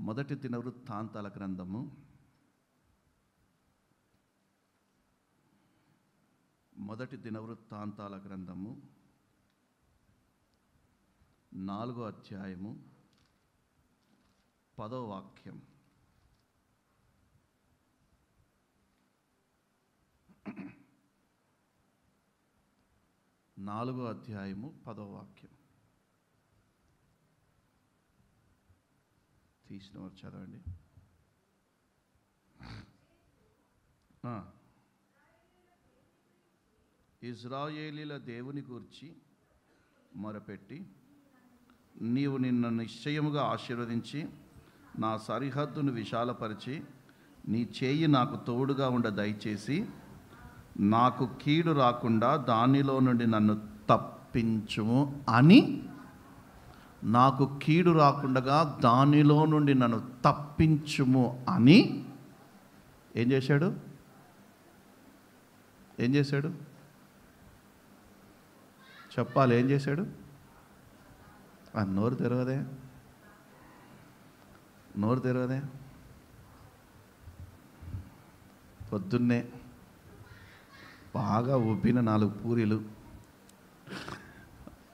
మొదటి దినవృత్తాంతాల గ్రంథము 4వ అధ్యాయము 10వ వాక్యం. నాలుగో అధ్యాయము 10వ వాక్యం. తీసిన వారు చదవండి. ఇశ్రాయేలీల దేవుని గూర్చి మొరపెట్టి, నీవు నిన్ను నిశ్చయముగా ఆశీర్వదించి నా సరిహద్దును విశాలపరిచి నీ చేయి నాకు తోడుగా ఉండ దయచేసి నాకు కీడు రాకుండా దానిలో నుండి నన్ను తప్పించుము అని, నాకు కీడు రాకుండా దానిలో నుండి నన్ను తప్పించుము అని ఏం చేశాడు? చెప్పాలి. ఏం చేశాడు? నోరు తెరవదే. పొద్దున్నే బాగా ఉబ్బిన 4 పూరీలు,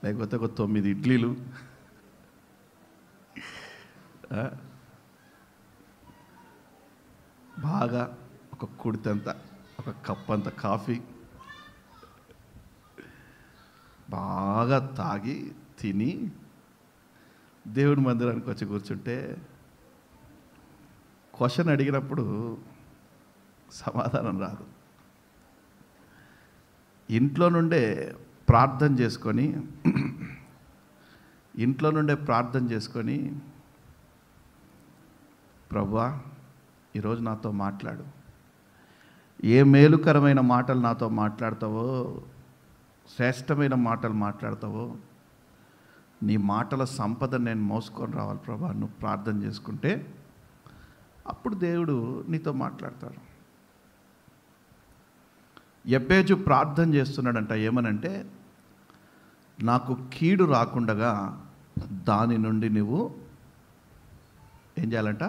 లేకపోతే ఒక 9 ఇడ్లీలు, బాగా ఒక కుడితంత, ఒక కప్పంత కాఫీ బాగా తాగి తిని దేవుడి మందిరానికి వచ్చి కూర్చుంటే క్వశ్చన్ అడిగినప్పుడు సమాధానం రాదు. ఇంట్లో నుండే ప్రార్థన చేసుకొని ప్రభువా, ఈరోజు నాతో మాట్లాడు, ఏ మేలుకరమైన మాటలు నాతో మాట్లాడతావో, శ్రేష్టమైన మాటలు మాట్లాడతావో, నీ మాటల సంపద నేను మోసుకొని రావాలి ప్రభా, నువ్వు ప్రార్థన చేసుకుంటే అప్పుడు దేవుడు నీతో మాట్లాడతాడు. ఎబ్బేజు ప్రార్థన చేస్తున్నాడంట. ఏమనంటే, నాకు కీడు రాకుండగా దాని నుండి నువ్వు ఏం చేయాలంట?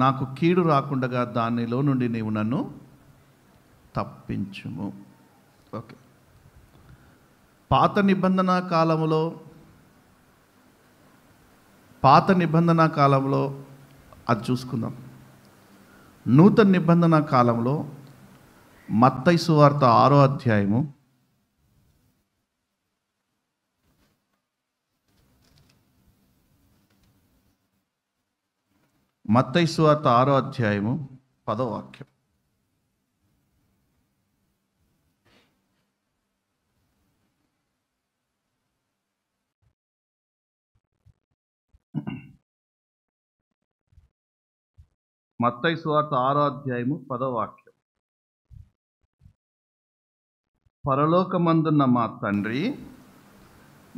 నాకు కీడు రాకుండగా దానిలో నుండి నీవు నన్ను తప్పించుము. ఓకే, పాత నిబంధన కాలంలో అది చూసుకుందాం. నూతన నిబంధన కాలంలో మత్తయి సువార్త 6వ అధ్యాయము 10వ వాక్యం. మత్తయి సువార్త 6వ అధ్యాయము 10వ వాక్యం. పరలోకమందున్న మా తండ్రి,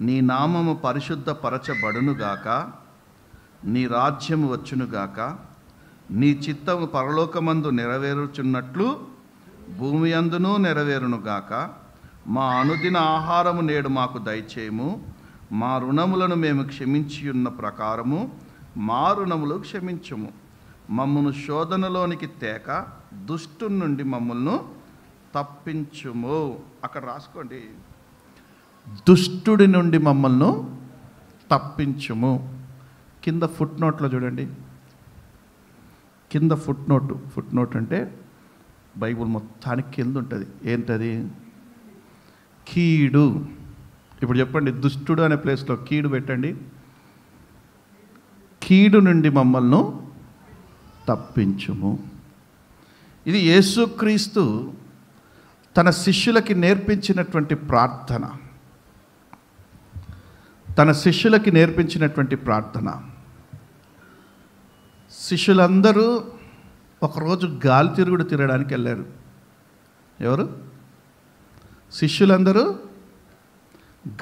నీ నామము పరిశుద్ధపరచబడునుగాక, నీ రాజ్యము వచ్చునుగాక, నీ చిత్తము పరలోకమందు నెరవేరుచున్నట్లు భూమి అందును నెరవేరునుగాక. మా అనుదిన ఆహారము నేడు మాకు దయచేయము, మా రుణములను మేము క్షమించి ఉన్న ప్రకారము మా రుణములు క్షమించుము, మమ్మను శోధనలోనికి తేక దుష్టుని నుండి మమ్మల్ని తప్పించుము. అక్కడ రాసుకోండి, దుష్టుడి నుండి మమ్మల్ని తప్పించుము. కింద ఫుట్ నోట్లో చూడండి. కింద ఫుట్ నోట్ అంటే బైబుల్ మొత్తానికి కింద ఉంటుంది. ఏంటది? కీడు. ఇప్పుడు చెప్పండి, దుష్టుడు అనే ప్లేస్లో కీడు పెట్టండి. కీడు నుండి మమ్మల్ని తప్పించుము. ఇది యేసుక్రీస్తు తన శిష్యులకి నేర్పించినటువంటి ప్రార్థన. శిష్యులందరూ ఒకరోజు గాలి తిరుగుడు తిరగడానికి వెళ్ళారు. ఎవరు? శిష్యులందరూ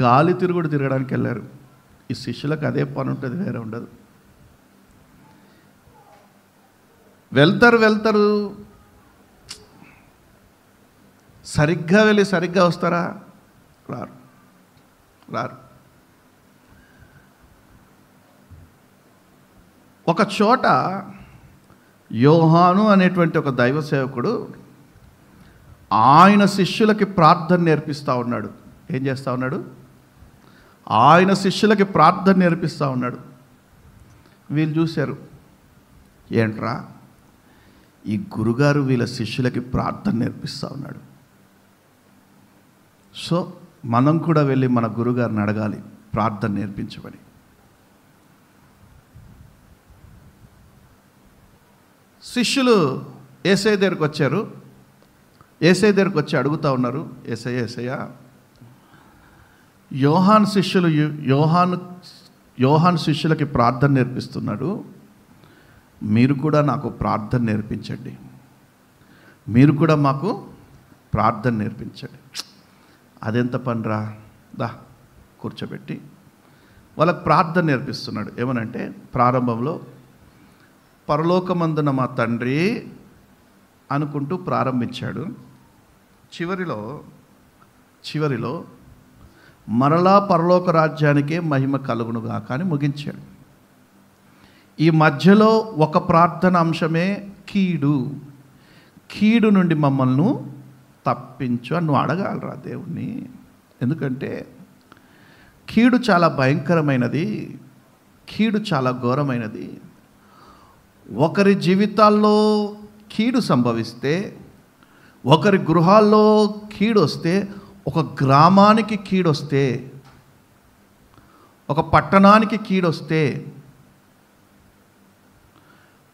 గాలి తిరుగుడు తిరగడానికి వెళ్ళారు. ఈ శిష్యులకు అదే పని ఉంటుంది, వేరే ఉండదు. వెళ్తారు, సరిగ్గా వెళ్ళి సరిగ్గా వస్తారా? రారు. ఒక చోట యోహాను అనేటువంటి ఒక దైవ సేవకుడు ఆయన శిష్యులకి ప్రార్థన నేర్పిస్తూ ఉన్నాడు. ఏం చేస్తూ ఉన్నాడు? ఆయన శిష్యులకి ప్రార్థన నేర్పిస్తూ ఉన్నాడు. వీళ్ళు చూశారు, ఏంట్రా ఈ గురుగారు వీళ్ళ శిష్యులకి ప్రార్థన నేర్పిస్తూ ఉన్నాడు. సో మనం కూడా వెళ్ళి మన గురుగారిని అడగాలి ప్రార్థన నేర్పించమని. శిష్యులు యేసయ్య దగ్గరికి వచ్చారు. యేసయ్య దగ్గరికి వచ్చి అడుగుతూ ఉన్నారు, యేసయ్య యోహాను శిష్యులకి ప్రార్థన నేర్పిస్తున్నాడు, మీరు కూడా నాకు ప్రార్థన నేర్పించండి, మీరు కూడా మాకు ప్రార్థన నేర్పించండి. అదెంత పనిరా, దా కూర్చోబెట్టి వాళ్ళకి ప్రార్థన నేర్పిస్తున్నాడు. ఏమనంటే ప్రారంభంలో పరలోకమందున మా తండ్రి అనుకుంటూ ప్రారంభించాడు. చివరిలో మరలా పరలోక రాజ్యానికే మహిమ కలుగునుగా కానీ ముగించాడు. ఈ మధ్యలో ఒక ప్రార్థన అంశమే కీడు నుండి మమ్మల్ని తప్పించు అని నువ్వు అడగాలరా దేవుణ్ణి. ఎందుకంటే కీడు చాలా భయంకరమైనది, కీడు చాలా ఘోరమైనది. ఒకరి జీవితాల్లో కీడు సంభవిస్తే, ఒకరి గృహాల్లో కీడు వస్తే, ఒక గ్రామానికి కీడొస్తే, ఒక పట్టణానికి కీడొస్తే,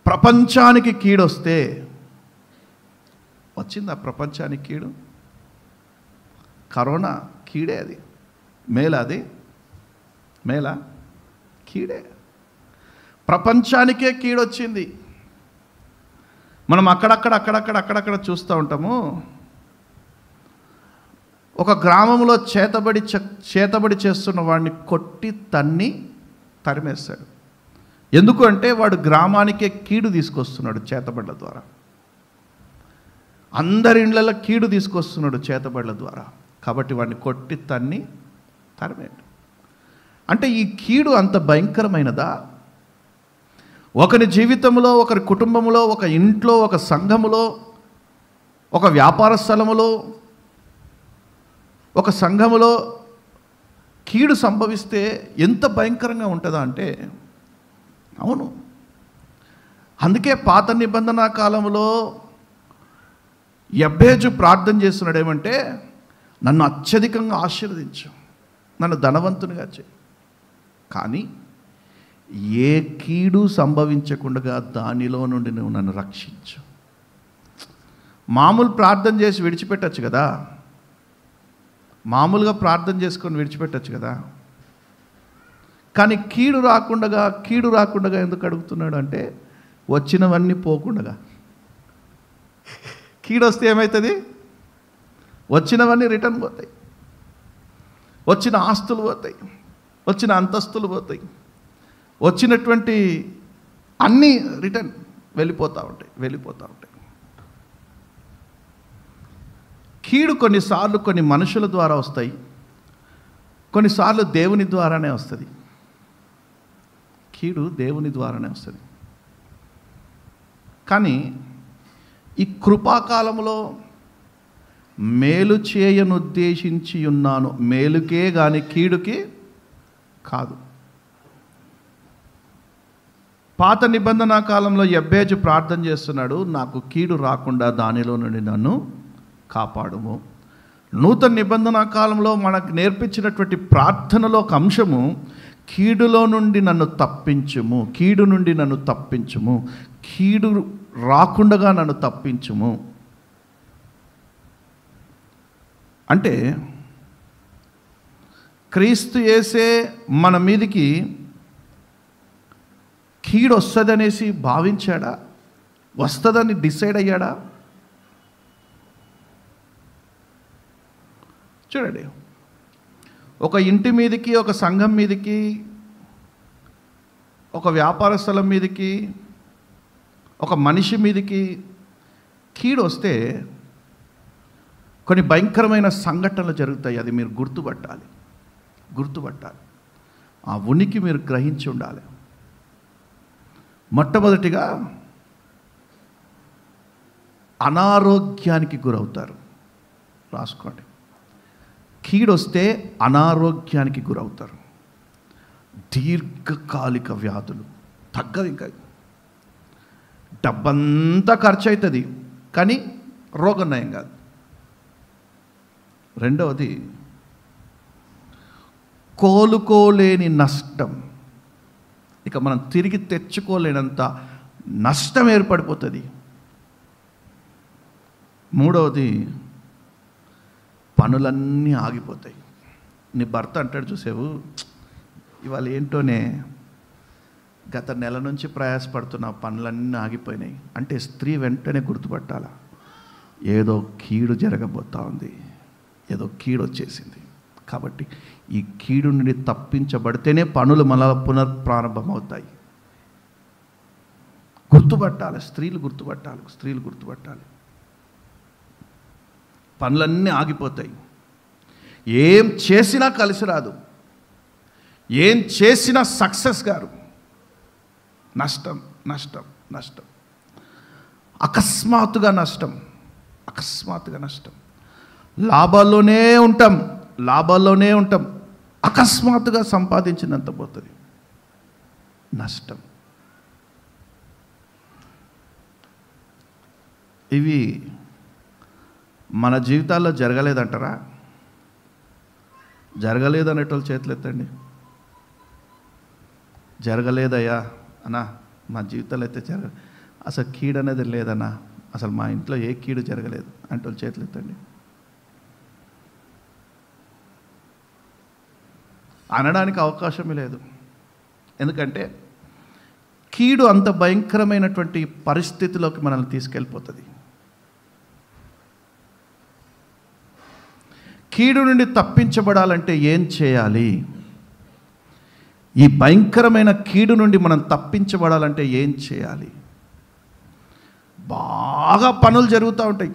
ప్రపంచానికి కీడొస్తే, వచ్చిందా ప్రపంచానికి కీడు? కరోనా కీడే, అది మేలా కీడే. ప్రపంచానికే కీడొచ్చింది. మనం అక్కడక్కడ చూస్తూ ఉంటాము. ఒక గ్రామంలో చేతబడి చేస్తున్న వాడిని కొట్టి తరిమేస్తాడు. ఎందుకు అంటే వాడు గ్రామానికే కీడు తీసుకొస్తున్నాడు చేతబడుల ద్వారా. అందరి ఇళ్ళల్లో కీడు తీసుకొస్తున్నాడు చేతబడుల ద్వారా. కాబట్టి వాడిని కొట్టి తరిమేడు. అంటే ఈ కీడు అంత భయంకరమైనదా? ఒకరి జీవితంలో, ఒకరి కుటుంబంలో, ఒక ఇంట్లో, ఒక సంఘములో, ఒక వ్యాపార స్థలములో, ఒక సంఘములో కీడు సంభవిస్తే ఎంత భయంకరంగా ఉంటుందా అంటే, అవును. అందుకే పాత నిబంధన కాలంలో యబ్బేజు ప్రార్థన చేస్తున్నాడు. ఏమంటే, నన్ను అత్యధికంగా ఆశీర్వదించు, నన్ను ధనవంతునిగా చేయి, కానీ ఏ కీడు సంభవించకుండా దానిలో నుండి నువ్వు నన్ను రక్షించు. మామూలు ప్రార్థన చేసి విడిచిపెట్టచ్చు కదా, మామూలుగా ప్రార్థన చేసుకొని విడిచిపెట్టచ్చు కదా. కానీ కీడు రాకుండా ఎందుకు అడుగుతున్నాడు అంటే, వచ్చినవన్నీ పోకుండా. కీడు వస్తే ఏమవుతుంది? వచ్చినవన్నీ రిటర్న్ పోతాయి, వచ్చిన ఆస్తులు పోతాయి, వచ్చిన అంతస్తులు పోతాయి, వచ్చినటువంటి అన్నీ రిటర్న్ వెళ్ళిపోతూ ఉంటాయి. కీడు కొన్నిసార్లు కొన్ని మనుషుల ద్వారా వస్తాయి, కొన్నిసార్లు దేవుని ద్వారానే వస్తుంది. కీడు దేవుని ద్వారానే వస్తుంది. కానీ ఈ కృపాకాలంలో మేలు చేయనుద్దేశించి ఉన్నాను, మేలుకే కానీ కీడుకి కాదు. పాత నిబంధన కాలంలో యబ్బేజు ప్రార్థన చేస్తున్నాడు, నాకు కీడు రాకుండా దానిలో నుండి నన్ను కాపాడుము. నూతన నిబంధన కాలంలో మనకు నేర్పించినటువంటి ప్రార్థనలో ఒక అంశము, కీడులో నుండి నన్ను తప్పించుము, కీడు రాకుండా నన్ను తప్పించుము. అంటే క్రీస్తు యేసే మన మీదికి కీడు వస్తుందనేసి భావించాడా? వస్తుందని డిసైడ్ అయ్యాడా? చూడండి, ఒక ఇంటి మీదకి, ఒక సంఘం మీదకి, ఒక వ్యాపార స్థలం మీదకి, ఒక మనిషి మీదకి కీడు వస్తే కొన్ని భయంకరమైన సంఘటనలు జరుగుతాయి. అది మీరు గుర్తుపట్టాలి. ఆ ఉనికి మీరు గ్రహించి ఉండాలి. మొట్టమొదటిగా అనారోగ్యానికి గురవుతారు. రాసుకోండి. కీడొస్తే అనారోగ్యానికి గురవుతారు. దీర్ఘకాలిక వ్యాధులు తగ్గదు. ఇంకా డబ్బంతా ఖర్చు అవుతుంది కానీ రోగం నయం కాదు. రెండవది కోలుకోలేని నష్టం. ఇక మనం తిరిగి తెచ్చుకోలేనంత నష్టం ఏర్పడిపోతుంది. మూడవది పనులన్నీ ఆగిపోతాయి. నీ భర్త అంటాడు, చూసేవు ఇవాళ ఏంటోనే గత నెల నుంచి ప్రయాసపడుతున్న పనులన్నీ ఆగిపోయినాయి అంటే స్త్రీ వెంటనే గుర్తుపట్టాల, ఏదో కీడు జరగబోతా ఉంది, ఏదో కీడు వచ్చేసింది. కాబట్టి ఈ కీడు నుండి తప్పించబడితేనే పనులు మళ్ళా పునఃప్రారంభమవుతాయి. గుర్తుపట్టాలి, స్త్రీలు గుర్తుపట్టాలి. పనులన్నీ ఆగిపోతాయి. ఏం చేసినా కలిసి రాదు, ఏం చేసినా సక్సెస్ గారు. నష్టం, అకస్మాత్తుగా నష్టం. లాభాల్లోనే ఉంటాం, అకస్మాత్తుగా సంపాదించినంత పోతుంది. నష్టం. ఇవి మన జీవితాల్లో జరగలేదంటారా? జరగలేదు అనేటోళ్ళు చేతులు ఎత్తండి. జరగలేదయ్యా అన్నా, మా జీవితాలు అయితే అసలు కీడు అనేది లేదన్నా, అసలు మా ఇంట్లో ఏ కీడు జరగలేదు అంటే వాళ్ళు చేతులు ఎత్తండి. అనడానికి అవకాశమే లేదు. ఎందుకంటే కీడు అంత భయంకరమైనటువంటి పరిస్థితిలోకి మనల్ని తీసుకెళ్ళిపోతుంది. కీడు నుండి తప్పించబడాలంటే ఏం చేయాలి? ఈ భయంకరమైన కీడు నుండి మనం తప్పించబడాలంటే ఏం చేయాలి? బాగా పనులు జరుగుతూ ఉంటాయి,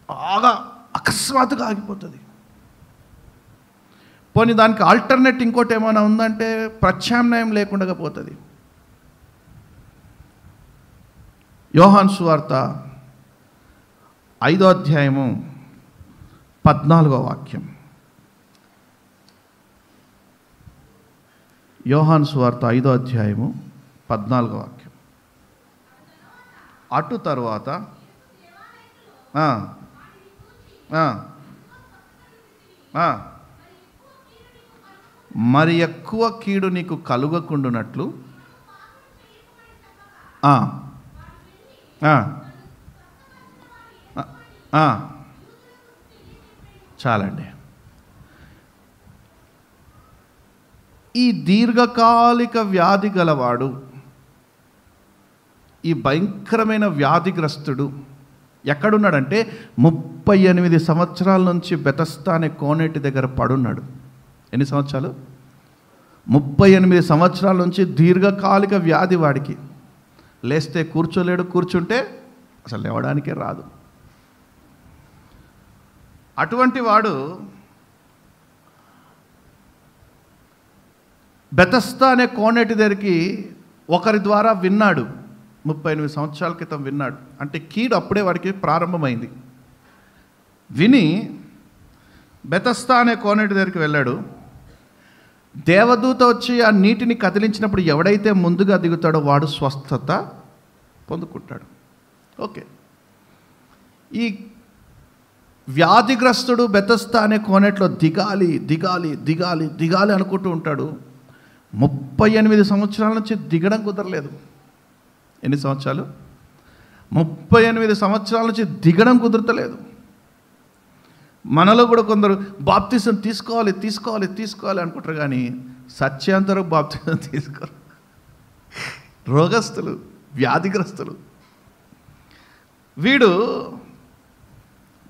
బాగా అకస్మాత్తుగా ఆగిపోతుంది. పోనీ దానికి ఆల్టర్నేట్ ఇంకోటి ఏమైనా ఉందంటే ప్రత్యామ్నాయం లేకుండా పోతుంది. యోహాను సువార్త 5వ అధ్యాయము 14వ వాక్యం. యోహాను సువార్త 5వ అధ్యాయము 14వ వాక్యం. అటు తరువాత మరి ఎక్కువ కీడు నీకు కలుగకుండునట్లు చాలండి. ఈ దీర్ఘకాలిక వ్యాధి గలవాడు, ఈ భయంకరమైన వ్యాధిగ్రస్తుడు ఎక్కడున్నాడంటే 38 సంవత్సరాల నుంచి బెతస్తా అనే కోనేటి దగ్గర పడున్నాడు. ఎన్ని సంవత్సరాలు? 38 సంవత్సరాల నుంచి దీర్ఘకాలిక వ్యాధి వాడికి. లేస్తే కూర్చోలేడు, కూర్చుంటే అసలు లేవడానికే రాదు. అటువంటి వాడు బెతస్తా అనే కోనేటి దగ్గరికి ఒకరి ద్వారా విన్నాడు. 38 సంవత్సరాల క్రితం విన్నాడు. అంటే కీడు అప్పుడే వాడికి ప్రారంభమైంది. విని బెతస్తా అనే కోనేటి దగ్గరికి వెళ్ళాడు. దేవదూత వచ్చి ఆ నీటిని కదిలించినప్పుడు ఎవడైతే ముందుగా దిగుతాడో వాడు స్వస్థత పొందుకుంటాడు. ఓకే, ఈ వ్యాధిగ్రస్తుడు బెతస్తా అనే కోనేట్లో దిగాలి దిగాలి దిగాలి దిగాలి అనుకుంటూ ఉంటాడు. 38 సంవత్సరాల నుంచి దిగడం కుదరలేదు. ఎన్ని సంవత్సరాలు? 38 సంవత్సరాల నుంచి దిగడం కుదరతలేదు. మనలో కూడా కొందరు బాప్తిసం తీసుకోవాలి తీసుకోవాలి తీసుకోవాలి అనుకుంటారు, కానీ సత్యాంతరం బాప్తిసం తీసుకోరు. రోగస్తులు, వ్యాధిగ్రస్తులు. వీడు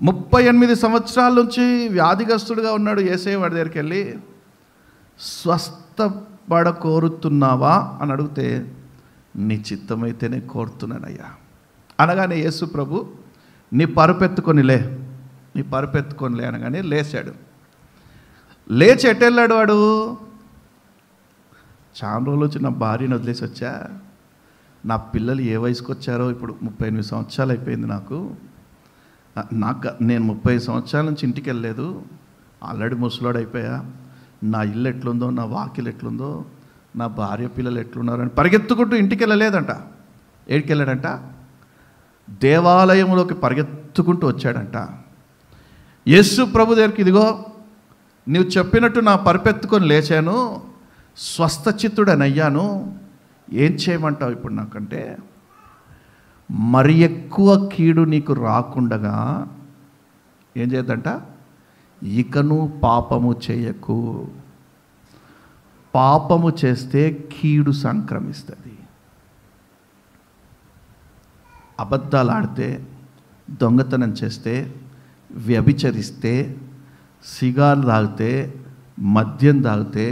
38 సంవత్సరాల నుంచి వ్యాధిగ్రస్తుడుగా ఉన్నాడు. యేసయ్య వాడి దగ్గరికి వెళ్ళి స్వస్థపడ కోరుతున్నావా అని అడిగితే, నీ చిత్తమైతేనే కోరుతున్నానయ్యా అనగానే యేసు ప్రభు నీ పరుపెత్తుకొనిలే అనగానే లేచాడు. లేచి ఎట్టెళ్ళాడు వాడు? చాలా రోజులు వచ్చి నా భార్యను వదిలేసి వచ్చా, నా పిల్లలు ఏ వయసుకు వచ్చారో, ఇప్పుడు 38 సంవత్సరాలు అయిపోయింది నాకు. నేను 30 సంవత్సరాల నుంచి ఇంటికి వెళ్ళలేదు, ఆల్రెడీ ముసలోడు అయిపోయా. నా ఇల్లు ఎట్లుందో, నా వాకిలు ఎట్లుందో, నా భార్య పిల్లలు ఎట్లున్నారని పరిగెత్తుకుంటూ ఇంటికి వెళ్ళలేదంట. ఏడికి వెళ్ళాడంట? దేవాలయంలోకి పరిగెత్తుకుంటూ వచ్చాడంట. యేసు ప్రభు దగ్గరికి, ఇదిగో నీవు చెప్పినట్టు నా పరిపెత్తుకొని లేచాను, స్వస్థచిత్తుడనయ్యాను, ఏం చేయమంటావు ఇప్పుడు నాకంటే? మరి ఎక్కువ కీడు నీకు రాకుండగా ఏం చేయద్దంట? ఇకను పాపము చేయకు. పాపము చేస్తే కీడు సంక్రమిస్తుంది. అబద్ధాలు ఆడితే, దొంగతనం చేస్తే, వ్యభిచరిస్తే, సిగారు తాగితే, మద్యం తాగితే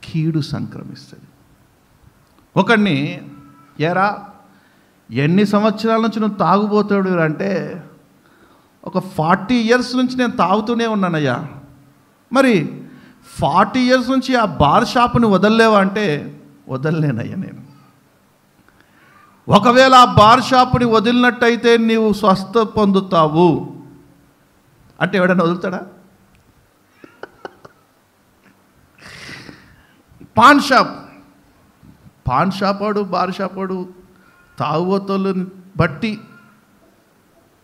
కీడు సంక్రమిస్తుంది. ఒకడిని, ఏరా ఎన్ని సంవత్సరాల నుంచి నువ్వు తాగుబోతాడు అంటే, ఒక 40 years నుంచి నేను తాగుతూనే ఉన్నానయ్యా. మరి 40 years నుంచి ఆ బార్ షాపుని వదలలేవా అంటే, వదలలేనయ్యా నేను. ఒకవేళ ఆ బార్ షాపుని వదిలినట్టయితే నీవు స్వస్థ పొందుతావు అంటే ఎవడన్నా వదులుతాడా? పాన్ షాప్ వాడు, బార్ షాప్ వాడు తాగుబోతులను బట్టి,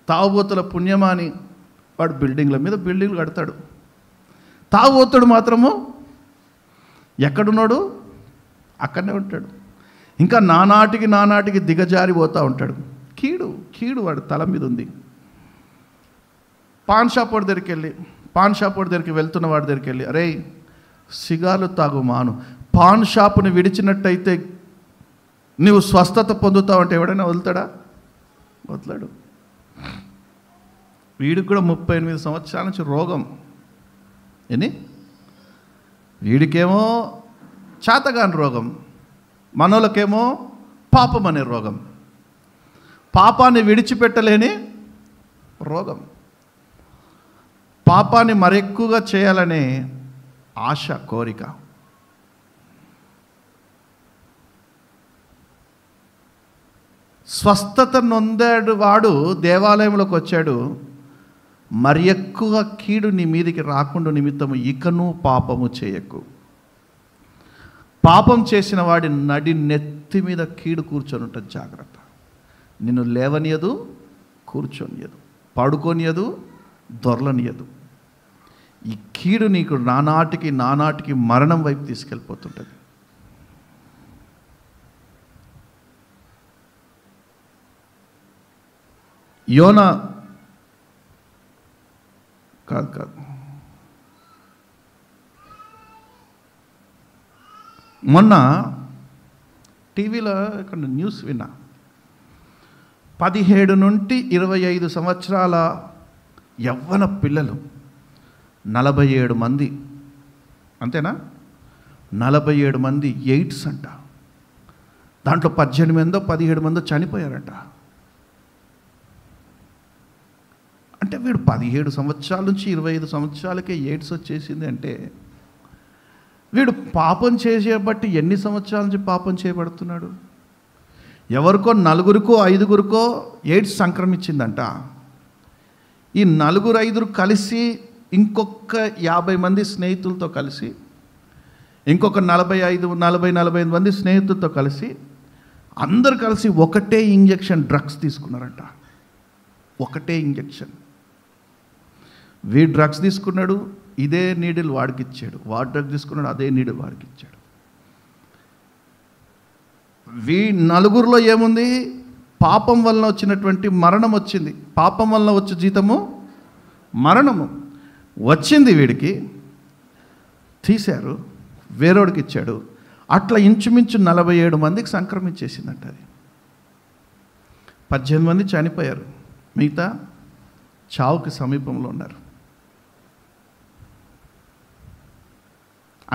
తాగుబోతుల పుణ్యమాని వాడు బిల్డింగ్ల మీద బిల్డింగ్లు కడతాడు. తాగుబోతుడు మాత్రము ఎక్కడున్నాడు? అక్కడనే ఉంటాడు. ఇంకా నానాటికి దిగజారిపోతూ ఉంటాడు. కీడు వాడు తల మీద ఉంది. పాన్ షాప్ వాడి దగ్గరికి వెళ్తున్న వాడి దగ్గరికి వెళ్ళి, అరే సిగార్లు తాగు మాను, పాన్ షాపుని విడిచినట్టయితే నువ్వు స్వస్థత పొందుతావు అంటే ఎవడైనా వదులుతాడా? వదలడు. వీడికి కూడా 38 సంవత్సరాల నుంచి రోగం. వీడికేమో చేతగాని రోగం, మనోళ్ళకేమో పాపం అనే రోగం, పాపాన్ని విడిచిపెట్టలేని రోగం, పాపాన్ని మరెక్కువగా చేయాలనే ఆశ, కోరిక. స్వస్థత నొందాడు వాడు దేవాలయంలోకి వచ్చాడు. మరి ఎక్కువ కీడు నీ మీదికి రాకుండా నిమిత్తము ఇకను పాపము చేయకు. పాపం చేసిన వాడి నడి నెత్తి మీద కీడు కూర్చొని ఉంటుంది. జాగ్రత్త. నిన్ను లేవనియదు, కూర్చొనియదు, పడుకోనియదు, దొరలనియదు. ఈ కీడు నీకు నానాటికి మరణం వైపు తీసుకెళ్ళిపోతుంటుంది. యోనా కాదు మొన్న టీవీలో ఇక్కడ న్యూస్ విన్నా. 17 నుండి 25 సంవత్సరాల యవ్వన పిల్లలు 47 మంది, అంతేనా? 47 మంది ఎయిడ్స్ అంట. దాంట్లో 18 మందో 17 మందో చనిపోయారంట. అంటే వీడు 17 సంవత్సరాల నుంచి 25 సంవత్సరాలకే ఎయిడ్స్ వచ్చేసింది అంటే, వీడు పాపం చేసేబట్టి ఎన్ని సంవత్సరాల నుంచి పాపం చేయబడుతున్నాడు? ఎవరికో 4 5 ఎయిడ్స్ సంక్రమించిందంట. ఈ 4 5 కలిసి ఇంకొక 50 మంది స్నేహితులతో కలిసి, ఇంకొక 45 మంది స్నేహితులతో కలిసి, అందరు కలిసి ఒకటే ఇంజెక్షన్ డ్రగ్స్ తీసుకున్నారంట. ఒకటే ఇంజెక్షన్. వీడు డ్రగ్స్ తీసుకున్నాడు, ఇదే నీడిల్ వాడికి ఇచ్చాడు. వాడు డ్రగ్స్ తీసుకున్నాడు, అదే నీడిల్ వాడికి ఇచ్చాడు. నలుగురిలో ఏముంది? పాపం వలన వచ్చినటువంటి మరణం వచ్చింది. పాపం వలన వచ్చే జీతము మరణము వచ్చింది. వీడికి తీశారు, వేరేవాడికి ఇచ్చాడు. అట్లా ఇంచుమించు 47 మందికి సంక్రమించేసిందంట. అది 18 మంది చనిపోయారు, మిగతా చావుకి సమీపంలో ఉన్నారు.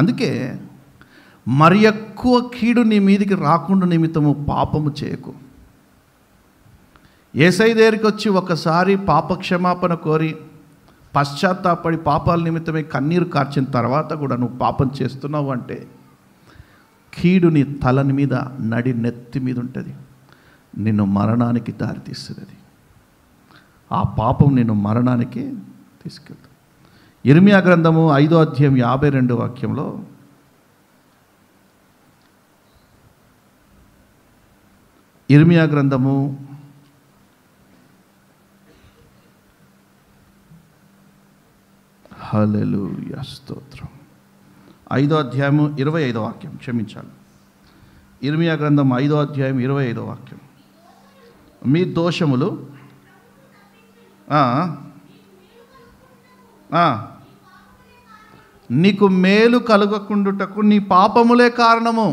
అందుకే మరి ఎక్కువ కీడు నీ మీదికి రాకుండా నిమిత్తము పాపము చేయకు. యేసయ్య దగ్గరికి వచ్చి ఒకసారి పాప క్షమాపణ కోరి పశ్చాత్తాపడి పాపాల నిమిత్తమే కన్నీరు కార్చిన తర్వాత కూడా నువ్వు పాపం చేస్తున్నావు అంటే కీడు నీ తలని మీద, నడి నెత్తి మీద ఉంటుంది. నిన్ను మరణానికి దారితీస్తుంది. అది ఆ పాపం నిన్ను మరణానికి తీసుకెళ్తుంది. ఇర్మియా గ్రంథము 5వ అధ్యాయం 52వ వాక్యంలో, ఇర్మియా గ్రంథము 5వ అధ్యాయము 25వ వాక్యం, క్షమించాలి, ఇర్మియా గ్రంథం 5వ అధ్యాయం 25వ వాక్యం. మీ దోషములు నీకు మేలు కలుగకుండుటకు నీ పాపములే కారణము.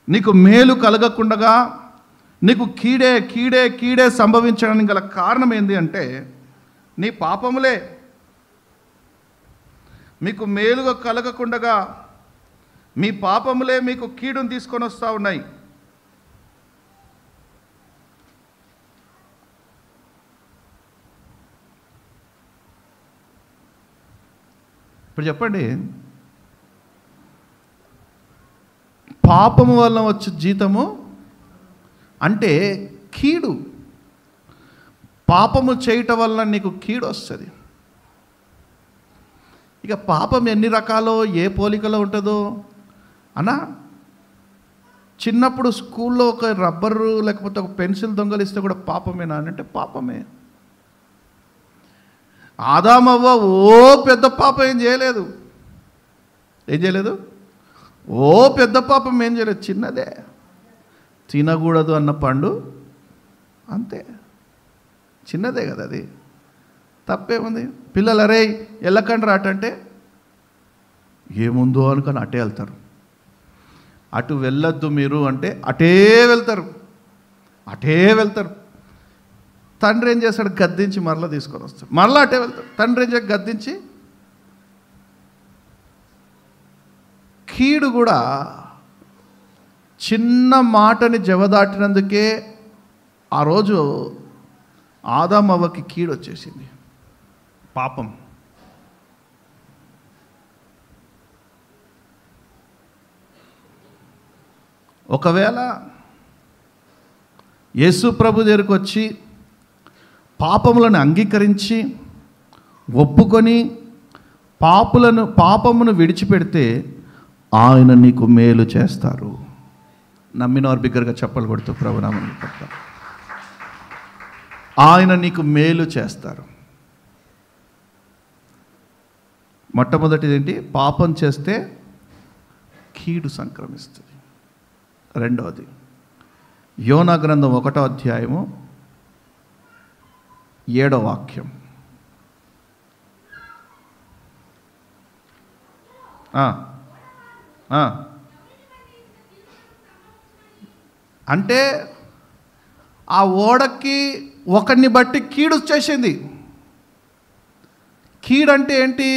నీకు మేలు కలగకుండగా నీకు కీడే కీడే కీడే సంభవించడానికి గల కారణం ఏంటి అంటే నీ పాపములే. మీకు మేలుగా కలగకుండగా మీ పాపములే మీకు కీడును తీసుకొని వస్తూ ఉన్నాయి. ఇప్పుడు చెప్పండి, పాపము వల్ల వచ్చే జీతము అంటే కీడు. పాపము చేయటం వల్ల నీకు కీడు వస్తుంది. ఇక పాపం ఎన్ని రకాలో, ఏ పోలికలో ఉంటుందో అన్నా, చిన్నప్పుడు స్కూల్లో ఒక రబ్బరు లేకపోతే ఒక పెన్సిల్ దొంగలిస్తే కూడా పాపమేనా అంటే పాపమే. ఆదామవ్వ పెద్ద పాపం ఏం చేయలేదు. పెద్ద పాపం ఏం చేయలేదు, చిన్నదే. తినకూడదు అన్న పండు, అంతే, చిన్నదే కదా, అది తప్పేముంది. పిల్లలు అరే వెళ్ళకండి రాటంటే ఏముందో అనుకొని అటే వెళ్తారు. అటు వెళ్ళొద్దు మీరు అంటే అటే వెళ్తారు. తండ్రి ఏం చేస్తాడు, గద్దించి మరలా తీసుకొని వస్తాడు, మరలా అటే వెళ్తాడు. తండ్రి ఏం చేసి గద్దించి. కీడు కూడా చిన్న మాటని జవదాటినందుకే ఆ రోజు ఆదాము అవ్వకి కీడు వచ్చేసింది, పాపం. ఒకవేళ యేసు ప్రభు దగ్గరికి వచ్చి పాపములను అంగీకరించి ఒప్పుకొని పాపమును విడిచిపెడితే ఆయన నీకు మేలు చేస్తారు. నమ్మినవారు బిగ్గరగా చప్పలు కొడుతూ ప్రభునామమున పడతారు. ఆయన నీకు మేలు చేస్తారు. మొట్టమొదటిది ఏంటి? పాపం చేస్తే కీడు సంక్రమిస్తుంది. రెండవది యోనా గ్రంథం 1వ అధ్యాయము 7వ వాక్యం. అంటే ఆ ఓడకి ఒకరిని బట్టి కీడు వచ్చేసింది. కీడంటే ఏంటి?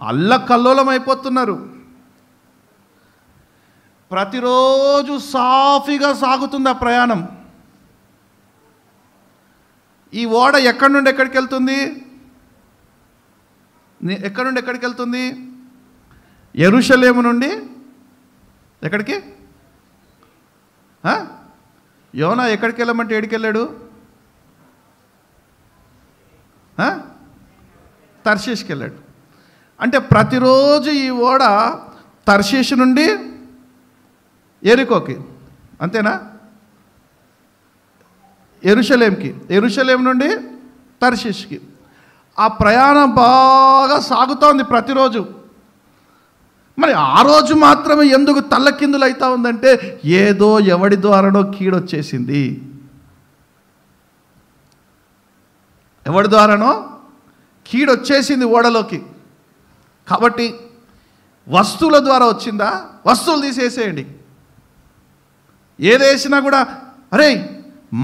అల్లకల్లోలం అయిపోతున్నారు. ప్రతిరోజు సాఫీగా సాగుతుంది ఆ ప్రయాణం. ఈ ఓడ ఎక్కడి నుండి ఎక్కడికి వెళ్తుంది? ఎక్కడికి వెళ్తుంది? యెరూషలేము నుండి ఎక్కడికి? యోనా ఎక్కడికి వెళ్ళమంటే ఏడికి వెళ్ళాడు? తర్షీష్కి వెళ్ళాడు. అంటే ప్రతిరోజు ఈ ఓడ తర్షీష్ నుండి ఎరికోకి, అంతేనా? యెరూషలేం నుండి తర్షీష్కి ఆ ప్రయాణం బాగా సాగుతోంది ప్రతిరోజు. మరి ఆ రోజు మాత్రమే ఎందుకు తల్లకిందులు అవుతా ఉందంటే ఏదో ఎవడి ద్వారానో కీడొచ్చేసింది. ఎవడి ద్వారానో కీడొచ్చేసింది ఓడలోకి. కాబట్టి వస్తువుల ద్వారా వచ్చిందా? వస్తువులు తీసేసేయండి. ఏది వేసినా కూడా అరే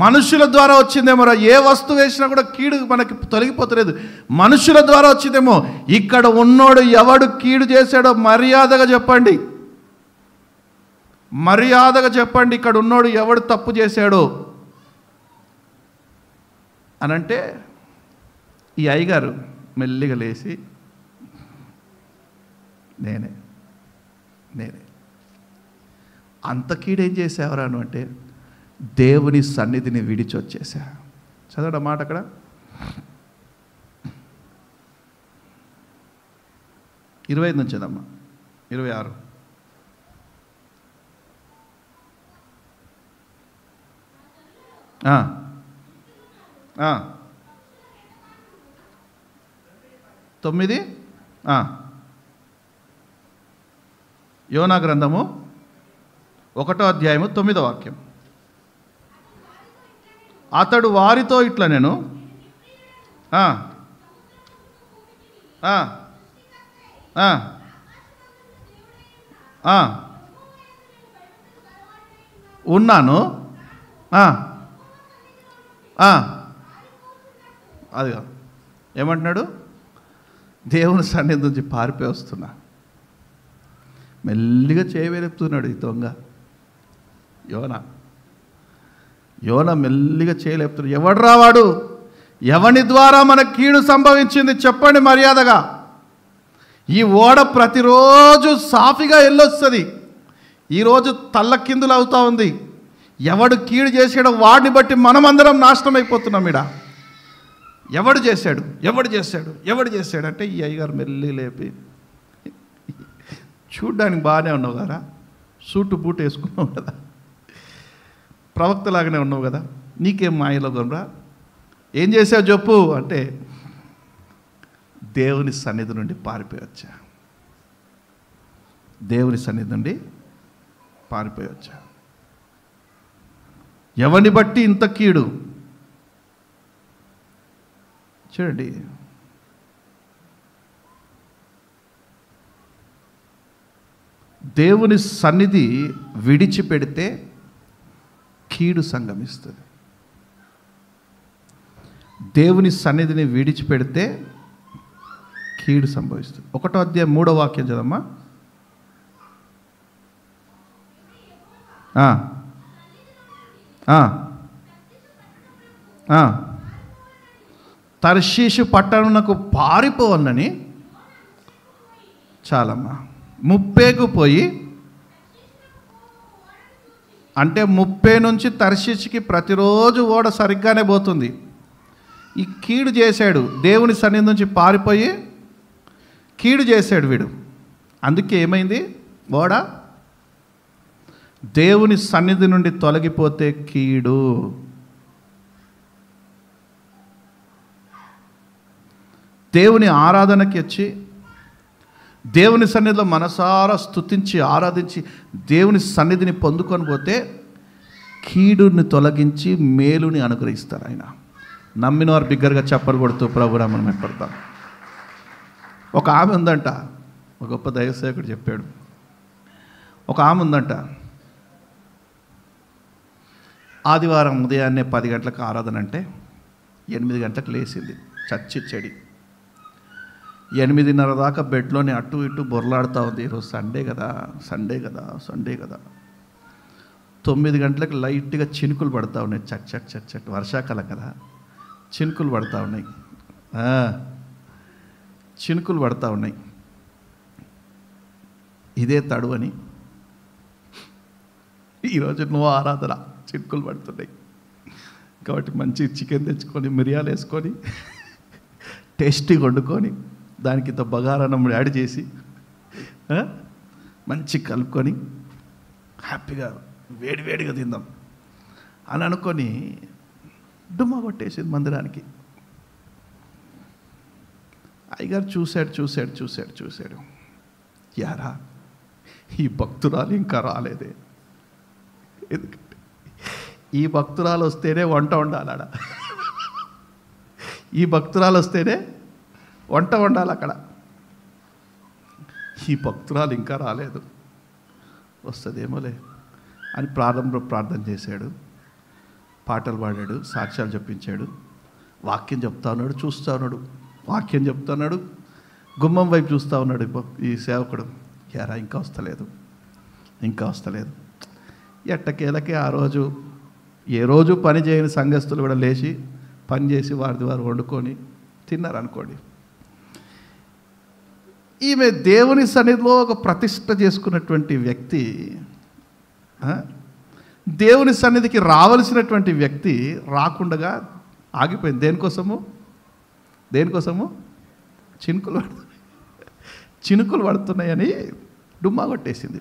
మనుషుల ద్వారా వచ్చిందేమో, ఏ వస్తువు వేసినా కూడా కీడు మనకి తొలగిపోతలేదు. మనుషుల ద్వారా వచ్చిందేమో. ఇక్కడ ఉన్నోడు ఎవడు కీడు చేశాడో మర్యాదగా చెప్పండి. ఇక్కడ ఉన్నోడు ఎవడు తప్పు చేశాడో అనంటే ఈ అయ్యగారు మెల్లిగా లేచి నేనే నేనే. అంత కీడేం చేసేవరాను అంటే దేవుని సన్నిధిని విడిచి వచ్చేసా. చదవడం మాట అక్కడ. ఇరవై 25 నుంచి అమ్మా, 26. తొమ్మిది. యోనా గ్రంథము 1వ అధ్యాయము 9వ వాక్యం. అతడు వారితో ఇట్లా నేను ఉన్నాను. అదిగా ఏమంటున్నాడు? దేవుని సన్నిధి నుంచి పారిపోయి వస్తున్నా. మెల్లిగా చేయలేపుతున్నాడు ఈ దొంగ యోనా మెల్లిగా చేయలేపుతున్నాడు. ఎవడు రావాడు? ఎవని ద్వారా మన కీడు సంభవించింది చెప్పండి మర్యాదగా. ఈ ఓడ ప్రతిరోజు సాఫీగా వెళ్ళొస్తుంది, ఈరోజు తల్లకిందులు అవుతూ ఉంది. ఎవడు కీడు చేసాడో వాడిని బట్టి మనమందరం నాశనం అయిపోతున్నాం. ఇడ ఎవడు చేశాడు ఎవడు చేశాడు ఎవడు చేశాడు అంటే ఈ అయ్యగారు మెల్లి లేపి, చూడ్డానికి బాగానే ఉన్నావు కదా, సూటు బూటు వేసుకున్నావు కదా, ప్రవక్తలాగానే ఉన్నావు కదా, నీకేం మాయలో కొనరా, ఏం చేసావు చెప్పు అంటే దేవుని సన్నిధి నుండి పారిపోయి వచ్చా. దేవుని సన్నిధి నుండి పారిపోయి వచ్చా. ఎవరిని బట్టి ఇంత కీడు చూడండి. దేవుని సన్నిధి విడిచిపెడితే కీడు సంగమిస్తుంది. దేవుని సన్నిధిని విడిచిపెడితే కీడు సంభవిస్తుంది. 1వ అధ్యాయం 3వ వాక్యం చదమ్మా. తర్షీషు పట్టణమునకు పారిపోవాలని చాలమ్మా. ముప్పేకు పోయి, అంటే 30 నుంచి తర్షీషుకి ప్రతిరోజు ఓడ సరిగ్గానే పోతుంది. ఈ కీడు చేశాడు, దేవుని సన్నిధి నుంచి పారిపోయి కీడు చేశాడు వీడు. అందుకే ఏమైంది? ఓడ దేవుని సన్నిధి నుండి తొలగిపోతే కీడు. దేవుని ఆరాధనకి వచ్చి దేవుని సన్నిధిలో మనసారా స్తుతించి ఆరాధించి దేవుని సన్నిధిని పొందుకొని పోతే కీడుని తొలగించి మేలుని అనుగ్రహిస్తారు ఆయన. నమ్మిన వారు బిగ్గరగా చప్పలు కొడుతూ ప్రభురా మనం మెప్పడతాం. ఒక ఆమె ఉందంట, ఒక గొప్ప దైవసేవకుడు చెప్పాడు. ఒక ఆమె ఉందంట, ఆదివారం ఉదయాన్నే 10 గంటలకు ఆరాధన అంటే 8 గంటలకు లేచింది చచ్చి చెడి. 8:30 దాకా బెడ్లోనే అటు ఇటు బొర్లాడుతూ ఉంది. ఈరోజు సండే కదా సండే కదా సండే కదా. 9 గంటలకు లైట్గా చినుకులు పడతా ఉన్నాయి. చట్ చట్ చట్ చట్, వర్షాకాలం కదా, చినుకులు పడతా ఉన్నాయి. చినుకులు పడతా ఉన్నాయి. ఇదే తడువని ఈరోజు నువ్వు ఆరాధన, చినుకులు పడుతున్నాయి కాబట్టి మంచి చికెన్ తెచ్చుకొని మిరియాలు వేసుకొని టేస్టీగా వండుకొని దానికి ఇంత బగారన్నం యాడ్ చేసి మంచి కలుపుకొని హ్యాపీగా వేడివేడిగా తిందాం అని అనుకొని డుమ్మా కొట్టేసింది మందిరానికి. అయ్యగారు చూశాడు. యారా ఈ భక్తురాలు ఇంకా రాలేదే, ఎందుకంటే ఈ భక్తురాలు వస్తేనే వంట వండాలి. ఈ భక్తురాలు వస్తేనే వంట వండాలి అక్కడ. ఈ భక్తురాలు ఇంకా రాలేదు, వస్తుందేమోలే అని ప్రార్థన చేశాడు, పాటలు పాడాడు, సాక్ష్యాలు చెప్పించాడు, వాక్యం చెప్తా ఉన్నాడు, చూస్తూ ఉన్నాడు, వాక్యం చెప్తా ఉన్నాడు, గుమ్మం వైపు చూస్తూ ఉన్నాడు ఈ సేవకుడు. యారా ఇంకా వస్తలేదు. ఎట్టకేలకి ఆ రోజు ఏ రోజు పని చేయని సంఘస్థులు కూడా లేచి పని చేసి వారిది వారు వండుకొని తిన్నారు అనుకోండి. ఈమె దేవుని సన్నిధిలో ఒక ప్రతిష్ట చేసుకున్నటువంటి వ్యక్తి, దేవుని సన్నిధికి రావలసినటువంటి వ్యక్తి రాకుండగా ఆగిపోయింది. దేనికోసము చినుకులు పడుతున్నాయని డుమ్మా కొట్టేసింది.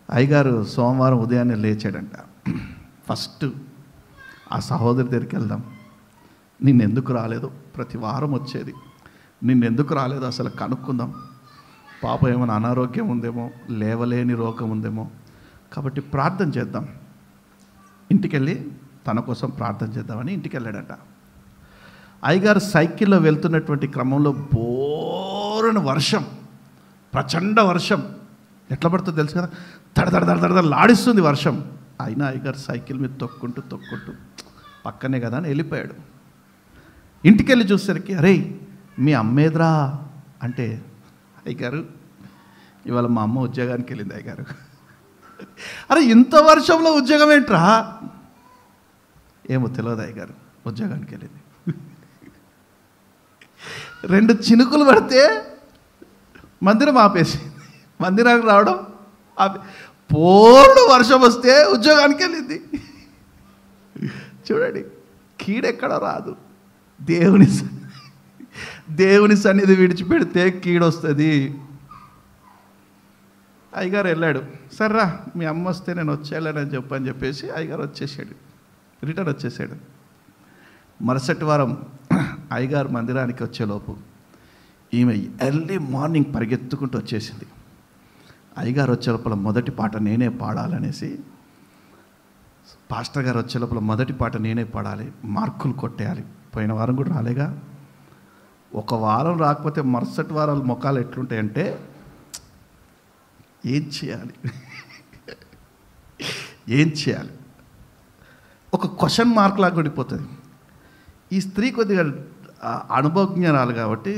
అయ్యగారు సోమవారం ఉదయాన్నే లేచాడంట. ఫస్ట్ ఆ సహోదరి దగ్గరికి వెళ్దాం, నిన్నెందుకు రాలేదు, ప్రతి వారం వచ్చేది, నిన్నెందుకు రాలేదు అసలు కనుక్కుందాం, పాప ఏమైనా అనారోగ్యం ఉందేమో, లేవలేని రోగం ఉందేమో, కాబట్టి ప్రార్థన చేద్దాం, ఇంటికెళ్ళి తన కోసం ప్రార్థన చేద్దామని ఇంటికి వెళ్ళాడట. అయ్యగారు సైకిల్లో వెళ్తున్నటువంటి క్రమంలో బోరన వర్షం, ప్రచండ వర్షం, ఎట్లా పడుతుందో తెలుసు కదా, తడతడలాడిస్తుంది వర్షం. అయినా అయ్యగారు సైకిల్ మీద తొక్కుంటూ పక్కనే కదా అని వెళ్ళిపోయాడు. ఇంటికి వెళ్ళి చూసేసరికి, అరే మీ అమ్మేదిరా అంటే, అయ్యగారు ఇవాళ మా అమ్మ ఉద్యోగానికి వెళ్ళింది. అయ్యగారు, అరే ఇంత వర్షంలో ఉద్యోగం ఏంట్రా? ఏమో తెలియదు అయ్యగారు, ఉద్యోగానికి వెళ్ళింది. 2 చినుకులు పడితే మందిరం ఆపేసింది, మందిరానికి రావడం పూర్ణ వర్షం వస్తే ఉద్యోగానికి వెళ్ళింది. చూడండి, కీడెక్కడ రాదు, దేవుని సన్నిధి విడిచిపెడితే కీడొస్తుంది. అయ్యగారు వెళ్ళాడు, సర్రా మీ అమ్మ వస్తే నేను వచ్చేయాలని చెప్పేసి అయ్యగారు రిటర్న్ వచ్చేసాడు. మరుసటి వారం అయ్యగారు మందిరానికి వచ్చేలోపు ఈమె ఎర్లీ మార్నింగ్ పరిగెత్తుకుంటూ వచ్చేసింది. అయ్యగారు వచ్చే లోపల మొదటి పాట నేనే పాడాలనేసి, పాస్టర్ గారు వచ్చే లోపల మొదటి పాట నేనే పాడాలి, మార్కులు కొట్టేయాలి. పోయిన వారం కూడా రాలేగా, ఒక వారం రాకపోతే మరుసటి వారాలు ముఖాలు ఎట్లుంటాయంటే, ఏం చేయాలి ఒక క్వశ్చన్ మార్క్ లాగా ఉండిపోతుంది. ఈ స్త్రీ కొద్దిగా అనుభవజ్ఞరాలు కాబట్టి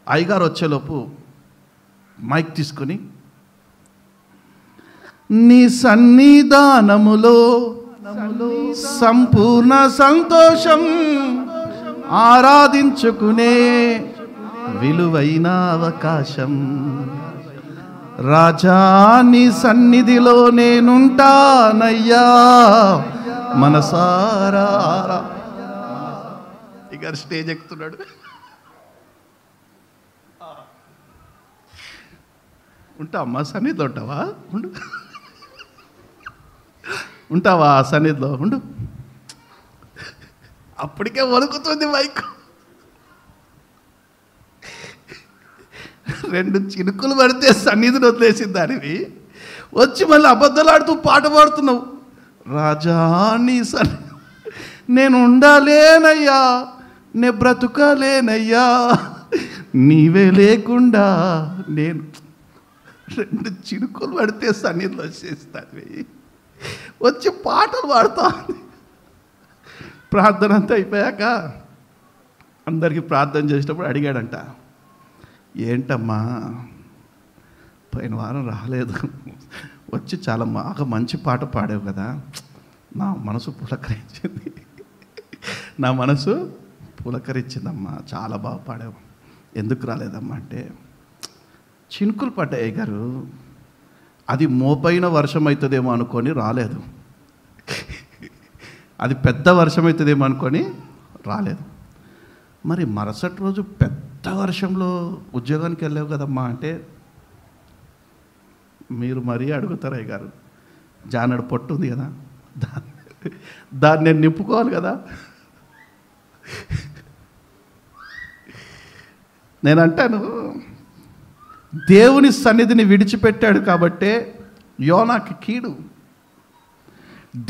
అయ్యగారు వచ్చేలోపు మైక్ తీసుకొని, నీ సన్నిధానములో సంపూర్ణ సంతోషం ఆరాధించుకునే విలువైన అవకాశం, రాజా నీ సన్నిధిలో నేనుంటానయ్యా మనసారా. ఇక స్టేజ్ ఎక్కుతున్నాడు. ఉంటావమ్మా సన్నిధిలో, ఉంటావా సన్నిధిలో ఉండు. అప్పటికే వణుకుతుంది మైక్. 2 చినుకులు పడితే సన్నిధిని వదిలేసింది దానివి, వచ్చి మళ్ళీ అబద్ధలాడుతూ పాట పాడుతున్నావు. రాజా నీ నేను ఉండాలేనయ్యా, నే బ్రతుకలేనయ్యా, నీవే లేకుండా నేను. 2 చినుకులు పడితే సన్నిధిలో వచ్చేస్తాను, వచ్చి పాటలు పాడుతా. ప్రార్థన అంతా అయిపోయాక అందరికీ ప్రార్థన చేసేటప్పుడు అడిగాడంట, ఏంటమ్మా పోయిన వారం రాలేదు, వచ్చి చాలా బాగా మంచి పాట పాడావు కదా, నా మనసు పులకరించిందమ్మా, చాలా బాగా పాడావు, ఎందుకు రాలేదమ్మా అంటే, చినుకులు పడ్డాయి గారు, అది మోపైన వర్షం అవుతుందేమో అనుకొని రాలేదు, అది పెద్ద వర్షం అవుతుందేమో అనుకొని రాలేదు. మరి మరుసటి రోజు పెద్ద వర్షంలో ఉద్యోగానికి వెళ్ళావు కదమ్మా అంటే, మీరు మరీ అడుగుతారు అయ్యగారు, జానడు పొట్టు ఉంది కదా, దాన్ని నేను నింపుకోవాలి కదా. నేనంటాను, దేవుని సన్నిధిని విడిచిపెట్టాడు కాబట్టే యోనాకి కీడు.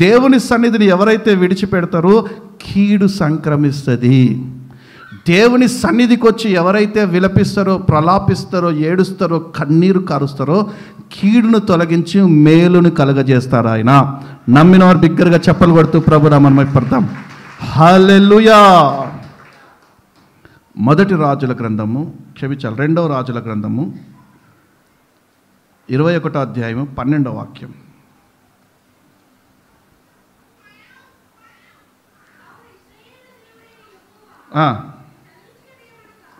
దేవుని సన్నిధిని ఎవరైతే విడిచిపెడతారో కీడు సంక్రమిస్తుంది. దేవుని సన్నిధికి వచ్చి ఎవరైతే విలపిస్తారో, ప్రలాపిస్తారో, ఏడుస్తారో, కన్నీరు కారుస్తారో, కీడును తొలగించి మేలును కలగజేస్తారు ఆయన. నమ్మినవారు బిగ్గరగా చెప్పలు కొడుతూ ప్రభు నామమున మహిమపడతాం. హల్లెలూయా. 2వ రాజుల గ్రంథము 21వ అధ్యాయము 12వ వాక్యం.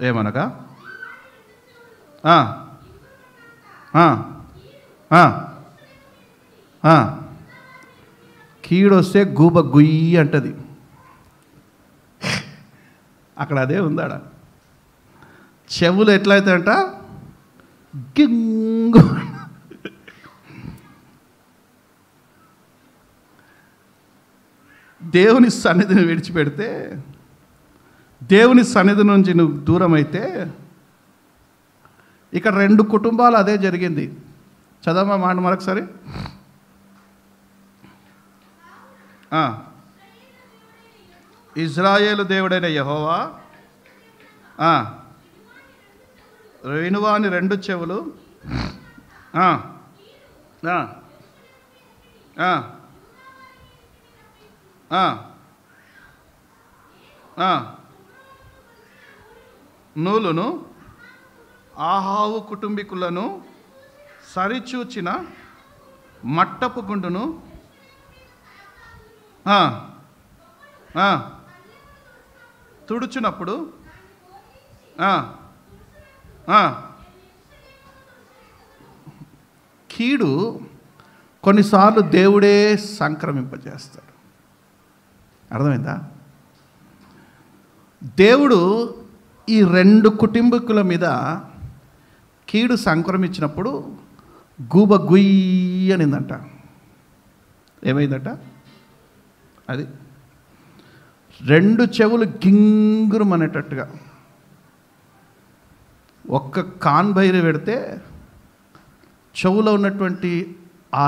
ఏమనగా కీడొస్తే గూబ గుయ్యి అంటది. అక్కడ అదే ఉందాడ. చెవులు ఎట్లయితే అంట గింగు. దేవుని సన్నిధిని విడిచిపెడితే, దేవుని సన్నిధి నుంచి నువ్వు దూరం అయితే, ఇక్కడ 2 కుటుంబాలు అదే జరిగింది. చదవమా మాట మరొకసారి. ఇజ్రాయేలు దేవుడైన యెహోవా వినువాని 2 చెవులు నూలును ఆహావు కుటుంబీకులను సరిచూచిన మట్టపు గుండును తుడుచునప్పుడు కీడు కొన్నిసార్లు దేవుడే సంక్రమింపజేస్తాడు. అర్థమైందా? దేవుడు ఈ 2 కుటుంబీకుల మీద కీడు సంక్రమించినప్పుడు గూబ గుయ్యి అనిందంట. ఏమైందట? అది 2 చెవులు గింగురుమనేటట్టుగా. ఒక్క కాన్బైరు పెడితే చెవులో ఉన్నటువంటి ఆ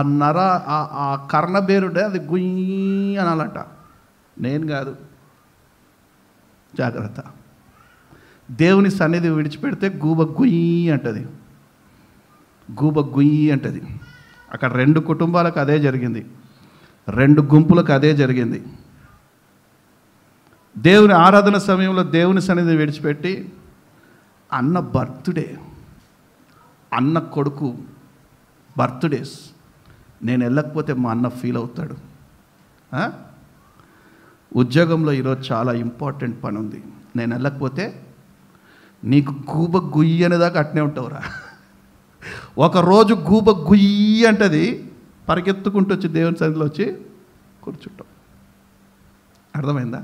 ఆ కర్ణబేరుడే అది గుయ్యి అనాలంట. నేను కాదు, జాగ్రత్త. దేవుని సన్నిధి విడిచిపెడితే గూబ గుయ్యి అంటది, గూబ గుయ్యి అంటది. అక్కడ 2 కుటుంబాలకు అదే జరిగింది, 2 గుంపులకు అదే జరిగింది. దేవుని ఆరాధన సమయంలో దేవుని సన్నిధిని విడిచిపెట్టి అన్న బర్త్డే, అన్న కొడుకు బర్త్డేస్ నేను వెళ్ళకపోతే మా అన్న ఫీల్ అవుతాడు. ఉద్యోగంలో ఈరోజు చాలా ఇంపార్టెంట్ పని ఉంది, నేను వెళ్ళకపోతే నీకు గూబ గుయ్యి అనేదాకా అట్నే ఉంటావురా. ఒకరోజు గూబ గుయ్యి అంటది, పరిగెత్తుకుంటూ వచ్చి దేవుని సన్నిధిలో వచ్చి కూర్చుంటాం. అర్థమైందా?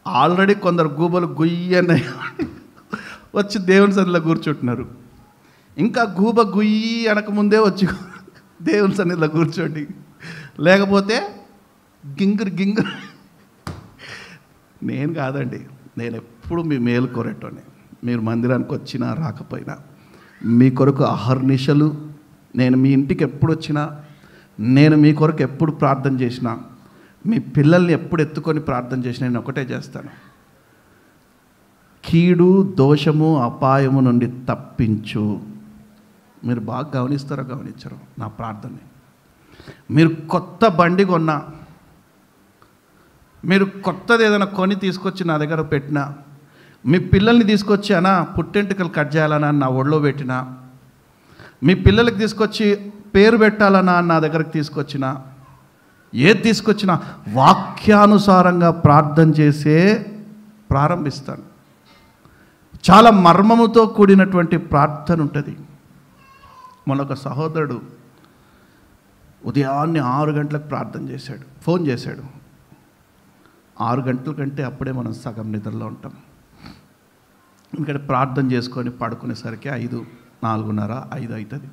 ఆల్రెడీ కొందరు గూబలు గుయ్యి అన్నాయి వచ్చి దేవుని సన్నిధిలో కూర్చుంటున్నారు. ఇంకా గూబ గుయ్యి అనకముందే వచ్చి దేవుని సన్నిధిలో కూర్చోండి, లేకపోతే గింగురు గింగురు. నేను కాదండి, నేను ఎప్పుడు మీ మేలు కోరేటోని. మీరు మందిరానికి వచ్చినా రాకపోయినా మీ కొరకు అహర్నిశలు నేను మీ ఇంటికి ఎప్పుడు వచ్చినా, నేను మీ కొరకు ఎప్పుడు ప్రార్థన చేసినా, మీ పిల్లల్ని ఎప్పుడు ఎత్తుకొని ప్రార్థన చేసినా నేను ఒకటే చేస్తాను, కీడు దోషము అపాయము నుండి తప్పించు. మీరు బాగా గమనిస్తారో గమనించరు నా ప్రార్థనని. మీరు కొత్త బండి కొన్నా, మీరు కొత్తది ఏదైనా కొని తీసుకొచ్చి నా దగ్గర పెట్టినా, మీ పిల్లల్ని తీసుకొచ్చి అనా పుట్టెంటుకలు కట్ చేయాలన్నా నా ఒళ్ళో పెట్టినా, మీ పిల్లలకి తీసుకొచ్చి పేరు పెట్టాలన్నా నా దగ్గరకు తీసుకొచ్చినా, ఏది తీసుకొచ్చినా వాక్యానుసారంగా ప్రార్థన చేసే ప్రారంభిస్తాను. చాలా మర్మముతో కూడినటువంటి ప్రార్థన ఉంటుంది. మనొక సహోదరుడు ఉదయాన్నే 6 గంటలకు ప్రార్థన చేశాడు, ఫోన్ చేశాడు. 6 గంటల కంటే అప్పుడే మనం సగం నిద్రలో ఉంటాం. ఎందుకంటే ప్రార్థన చేసుకొని పడుకునేసరికి 5, 4:30, 5 అవుతుంది.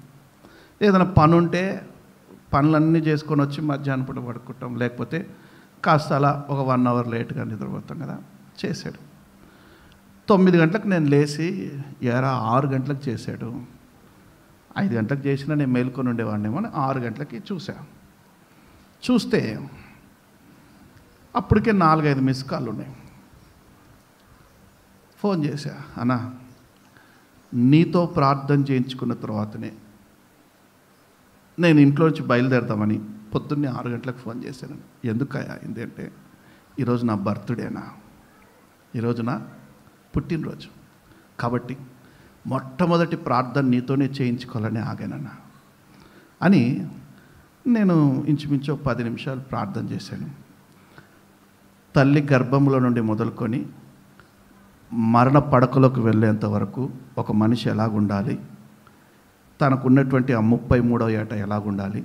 ఏదైనా పని ఉంటే పనులన్నీ చేసుకొని వచ్చి మధ్యాహ్నం పూట పడుకుంటాం, లేకపోతే కాస్త అలా ఒక 1 అవర్ లేట్గా నిద్రపోతాం కదా. చేశాడు. 9 గంటలకు నేను లేచి 6 గంటలకు చేశాడు. 5 గంటలకు చేసినా నేను మేల్కొని ఉండేవాడినేమో అని 6 గంటలకి చూస్తే అప్పటికే 4-5 మిస్ కాల్ ఉన్నాయి. ఫోన్ చేశా, అన్నా నీతో ప్రార్థన చేయించుకున్న తర్వాతనే నేను ఇంట్లో నుంచి బయలుదేరదామని పొద్దున్నే 6 గంటలకు ఫోన్ చేశాను. ఎందుకయ్యా ఏంటంటే ఈరోజు నా బర్త్డేనా, ఈరోజు నా పుట్టినరోజు కాబట్టి మొట్టమొదటి ప్రార్థన నీతోనే చేయించుకోవాలని ఆగానన్నా అని నేను ఇంచుమించు 10 నిమిషాలు ప్రార్థన చేశాను. తల్లి గర్భంలో నుండి మొదలుకొని మరణ పడకలోకి వెళ్ళేంత వరకు ఒక మనిషి ఎలాగుండాలి, తనకున్నటువంటి ఆ 33వ ఏట ఎలాగుండాలి,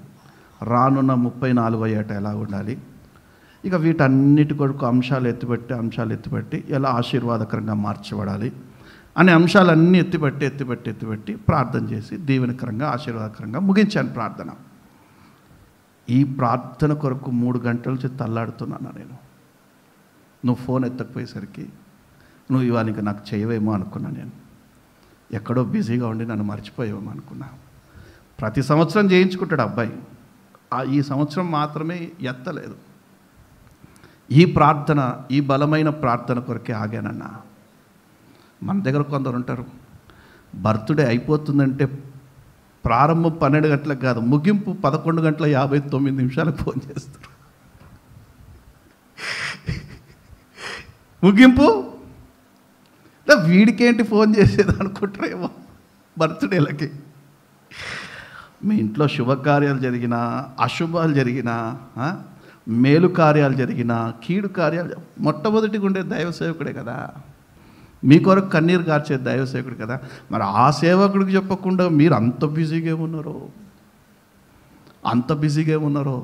రానున్న 34వ ఏట ఎలాగుండాలి, ఇక వీటన్నిటి కొరకు అంశాలు ఎత్తిపెట్టి ఎలా ఆశీర్వాదకరంగా మార్చబడాలి అనే అంశాలన్నీ ఎత్తిపెట్టి ప్రార్థన చేసి దీవెనకరంగా ఆశీర్వాదకరంగా ముగించాను ప్రార్థన. ఈ ప్రార్థన కొరకు 3 గంటల నుంచి తల్లాడుతున్నాను నేను. నువ్వు ఫోన్ ఎత్తకపోయేసరికి నువ్వు ఇవాళ ఇంకా నాకు చేయవేమో అనుకున్నా. నేను ఎక్కడో బిజీగా ఉండి నన్ను మర్చిపోయేమో అనుకున్నా. ప్రతి సంవత్సరం చేయించుకుంటాడు అబ్బాయి, ఈ సంవత్సరం మాత్రమే ఎత్తలేదు. ఈ ప్రార్థన, ఈ బలమైన ప్రార్థన కొరకే ఆగానన్నా. మన దగ్గర కొందరు ఉంటారు, బర్త్డే అయిపోతుందంటే ప్రారంభం 12 గంటలకు కాదు, ముగింపు 11:59 ఫోన్ చేస్తారు. ముగింపు వీడికేంటి ఫోన్ చేసేది అనుకుంటారేమో బర్త్డేలకి. మీ ఇంట్లో శుభకార్యాలు జరిగినా, అశుభాలు జరిగినా, మేలు కార్యాలు జరిగినా, కీడు కార్యాలు, మొట్టమొదటిగా ఉండే దైవ సేవకుడే కదా. మీ కొరకు కన్నీరు కార్చే దైవ సేవకుడు కదా. మరి ఆ సేవకుడికి చెప్పకుండా మీరు అంత బిజీగా ఉన్నారో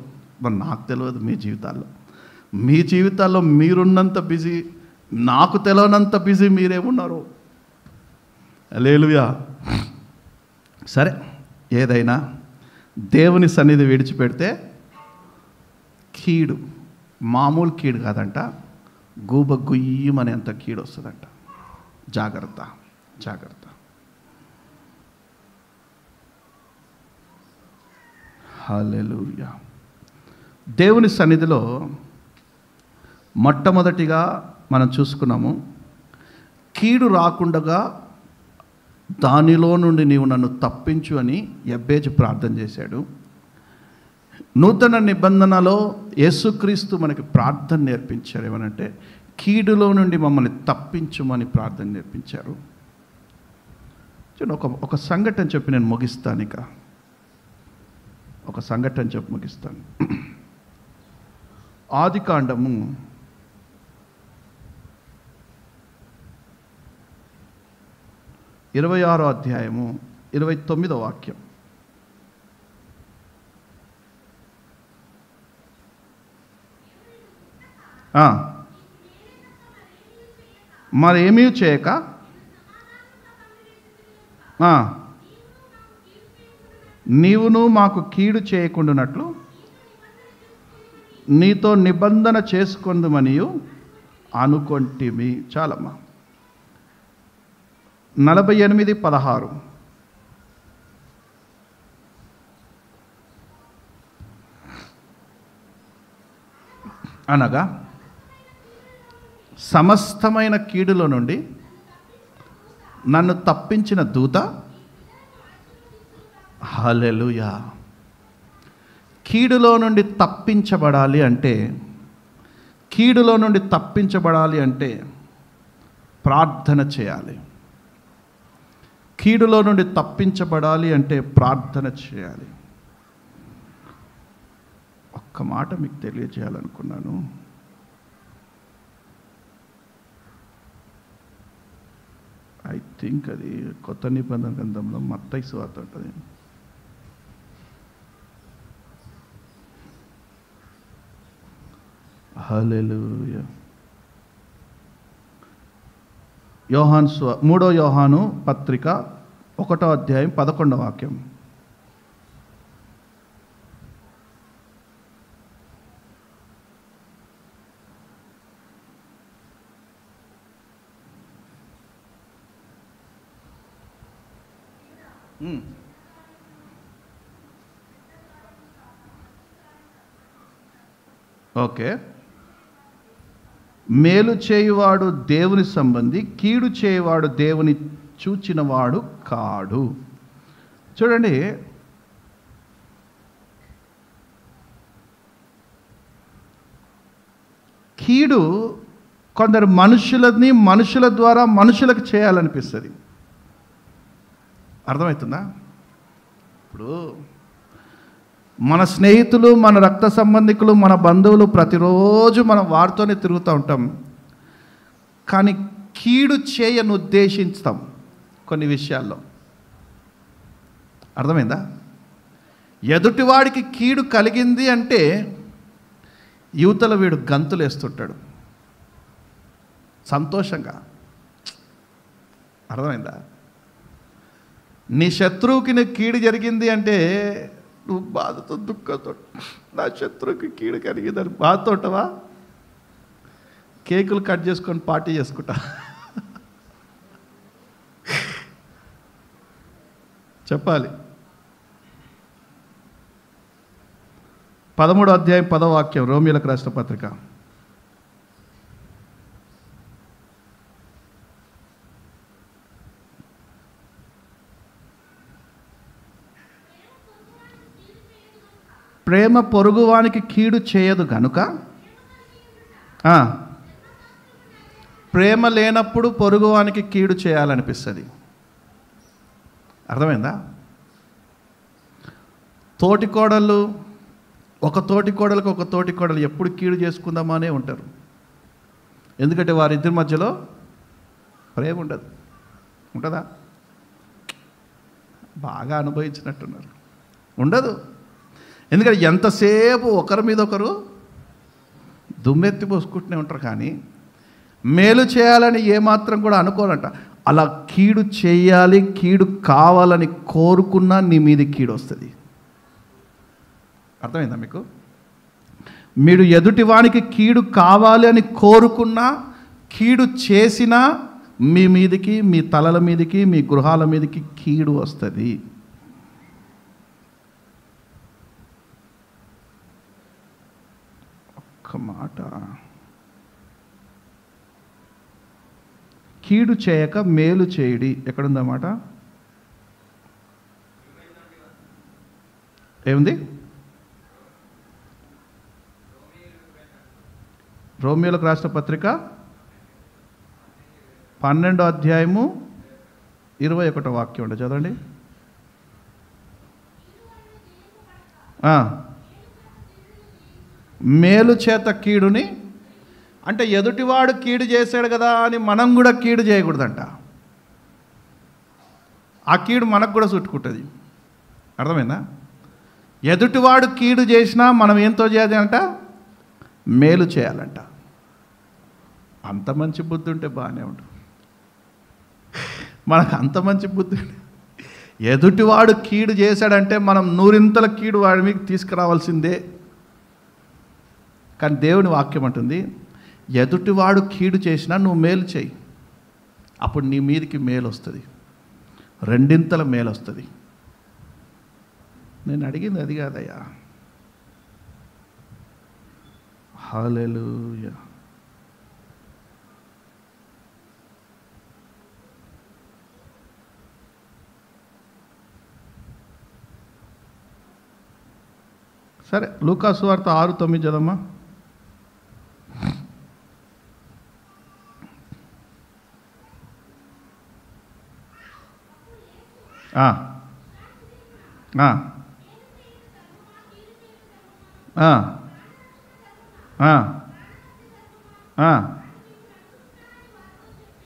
మరి నాకు తెలియదు. మీ జీవితాల్లో మీరున్నంత బిజీ, నాకు తెలియనంత బిజీ మీరేమున్నారో. హల్లెలూయా. సరే, ఏదైనా దేవుని సన్నిధి విడిచిపెడితే కీడు, మామూలు కీడు కాదంట, గూబ గుయ్యమనేంత కీడు వస్తుందంట. జాగ్రత్త. హల్లెలూయా. దేవుని సన్నిధిలో మొట్టమొదటిగా మనం చూసుకున్నాము, కీడు రాకుండగా దానిలో నుండి నీవు నన్ను తప్పించు అని యెబ్బేజు ప్రార్థన చేశాడు. నూతన నిబంధనలో యేసుక్రీస్తు మనకి ప్రార్థన నేర్పించారు. ఏమనంటే కీడులో నుండి మమ్మల్ని తప్పించుమని ప్రార్థన నేర్పించారు. ఒక సంఘటన చెప్పి నేను ముగిస్తాను. ఇక ఒక సంఘటన చెప్పి ముగిస్తాను. ఆదికాండము 26వ అధ్యాయము 29వ వాక్యం. మరేమీ చేయక నీవును మాకు కీడు చేయకుండానట్లు నీతో నిబంధన చేసుకుందుమనియు అనుకొంటిమి. చాలమ్మా. 48:16. అనగా సమస్తమైన కీడులో నుండి నన్ను తప్పించిన దూత. హల్లెలూయా. కీడులో నుండి తప్పించబడాలి అంటే ప్రార్థన చేయాలి. కీడులో నుండి తప్పించబడాలి అంటే ప్రార్థన చేయాలి. ఒక్క మాట మీకు తెలియజేయాలనుకున్నాను. ఐ థింక్ అది కొత్త నిబంధన గ్రంథంలో మత్తయి సువార్త ఉంటుంది. హల్లెలూయా. యోహాను 3వ యోహాను పత్రిక 1వ అధ్యాయం 11వ వాక్యం. ఓకే. మేలు చేయువాడు దేవుని సంబంధి, కీడు చేయువాడు దేవుని చూచినవాడు కాడు. చూడండి, కీడు కొందరు మనుషుల ద్వారా మనుషులకు చేయాలనిపిస్తుంది. అర్థమవుతుందా? ఇప్పుడు మన స్నేహితులు, మన రక్త సంబంధికులు, మన బంధువులు ప్రతిరోజు మనం వారితోనే తిరుగుతూ ఉంటాం. కానీ కీడు చేయను ఉద్దేశిస్తాం కొన్ని విషయాల్లో. అర్థమైందా? ఎదుటివాడికి కీడు కలిగింది అంటే యువతల వీడు గంతులు వేస్తుంటాడు సంతోషంగా. అర్థమైందా? నీ శత్రువుకి నీకు కీడు జరిగింది అంటే నువ్వు బాధతో దుఃఖంతో, నా శత్రువుకి కీడు కలిగిందని బాధతో ఉంటావా? కేకులు కట్ చేసుకొని పార్టీ చేసుకుంటా. చెప్పాలి. 13వ అధ్యాయం 10వ వాక్యం, రోమీయులకు రాసిన పత్రిక. ప్రేమ పొరుగువానికి కీడు చేయదు గనుక. ప్రేమ లేనప్పుడు పొరుగువానికి కీడు చేయాలనిపిస్తుంది. అర్థమైందా? తోటికోడళ్ళు, ఒక తోటికోడలకు ఒక తోటికోడలు ఎప్పుడు కీడు చేసుకుందామనే ఉంటారు. ఎందుకంటే వారిద్దరి మధ్యలో ప్రేమ ఉండదు. ఉంటుందా? బాగా అనుభవించినట్టున్నారు. ఉండదు. ఎందుకంటే ఎంతసేపు ఒకరి మీద ఒకరు దుమ్మెత్తి పోసుకుంటూనే ఉంటారు, కానీ మేలు చేయాలని ఏమాత్రం కూడా అనుకోరంట. అలా కీడు చేయాలి, కీడు కావాలని కోరుకున్నా నీ మీద కీడు వస్తుంది. అర్థమైందా మీకు? మీరు ఎదుటివానికి కీడు కావాలి అని కోరుకున్నా, కీడు చేసినా మీ మీదికి, మీ తలల మీదికి, మీ గృహాల మీదికి కీడు వస్తుంది. ఒక్క మాట, కీడు చేయక మేలు చేయుడి. ఎక్కడుందన్నమాట? ఏముంది? రోమీయులకు రాసిన పత్రిక 12వ అధ్యాయము 21వ వాక్యం ఉండే చదవండి. మేలు చేత కీడుని, అంటే ఎదుటివాడు కీడు చేశాడు కదా అని మనం కూడా కీడు చేయకూడదంట. ఆ కీడు మనకు కూడా చుట్టుకుంటుంది. అర్థమైందా? ఎదుటివాడు కీడు చేసినా మనం ఏంతో చేయాలి అంట? మేలు చేయాలంట. అంత మంచి బుద్ధి ఉంటే బాగానే ఉంటుంది. మనకు అంత మంచి బుద్ధి, ఎదుటివాడు కీడు చేశాడంటే మనం నూరింతల కీడు వాడి మీకు తీసుకురావాల్సిందే. కానీ దేవుని వాక్యం అంటుంది, ఎదుటివాడు కీడు చేసినా నువ్వు మేలు చేయి, అప్పుడు నీ మీదకి మేలు వస్తుంది, రెండింతల మేలు వస్తుంది. నేను అడిగింది అది కాదయ్యా. హల్లెలూయా. సరే, లూకా సువార్త 6:9 చదమ్మా.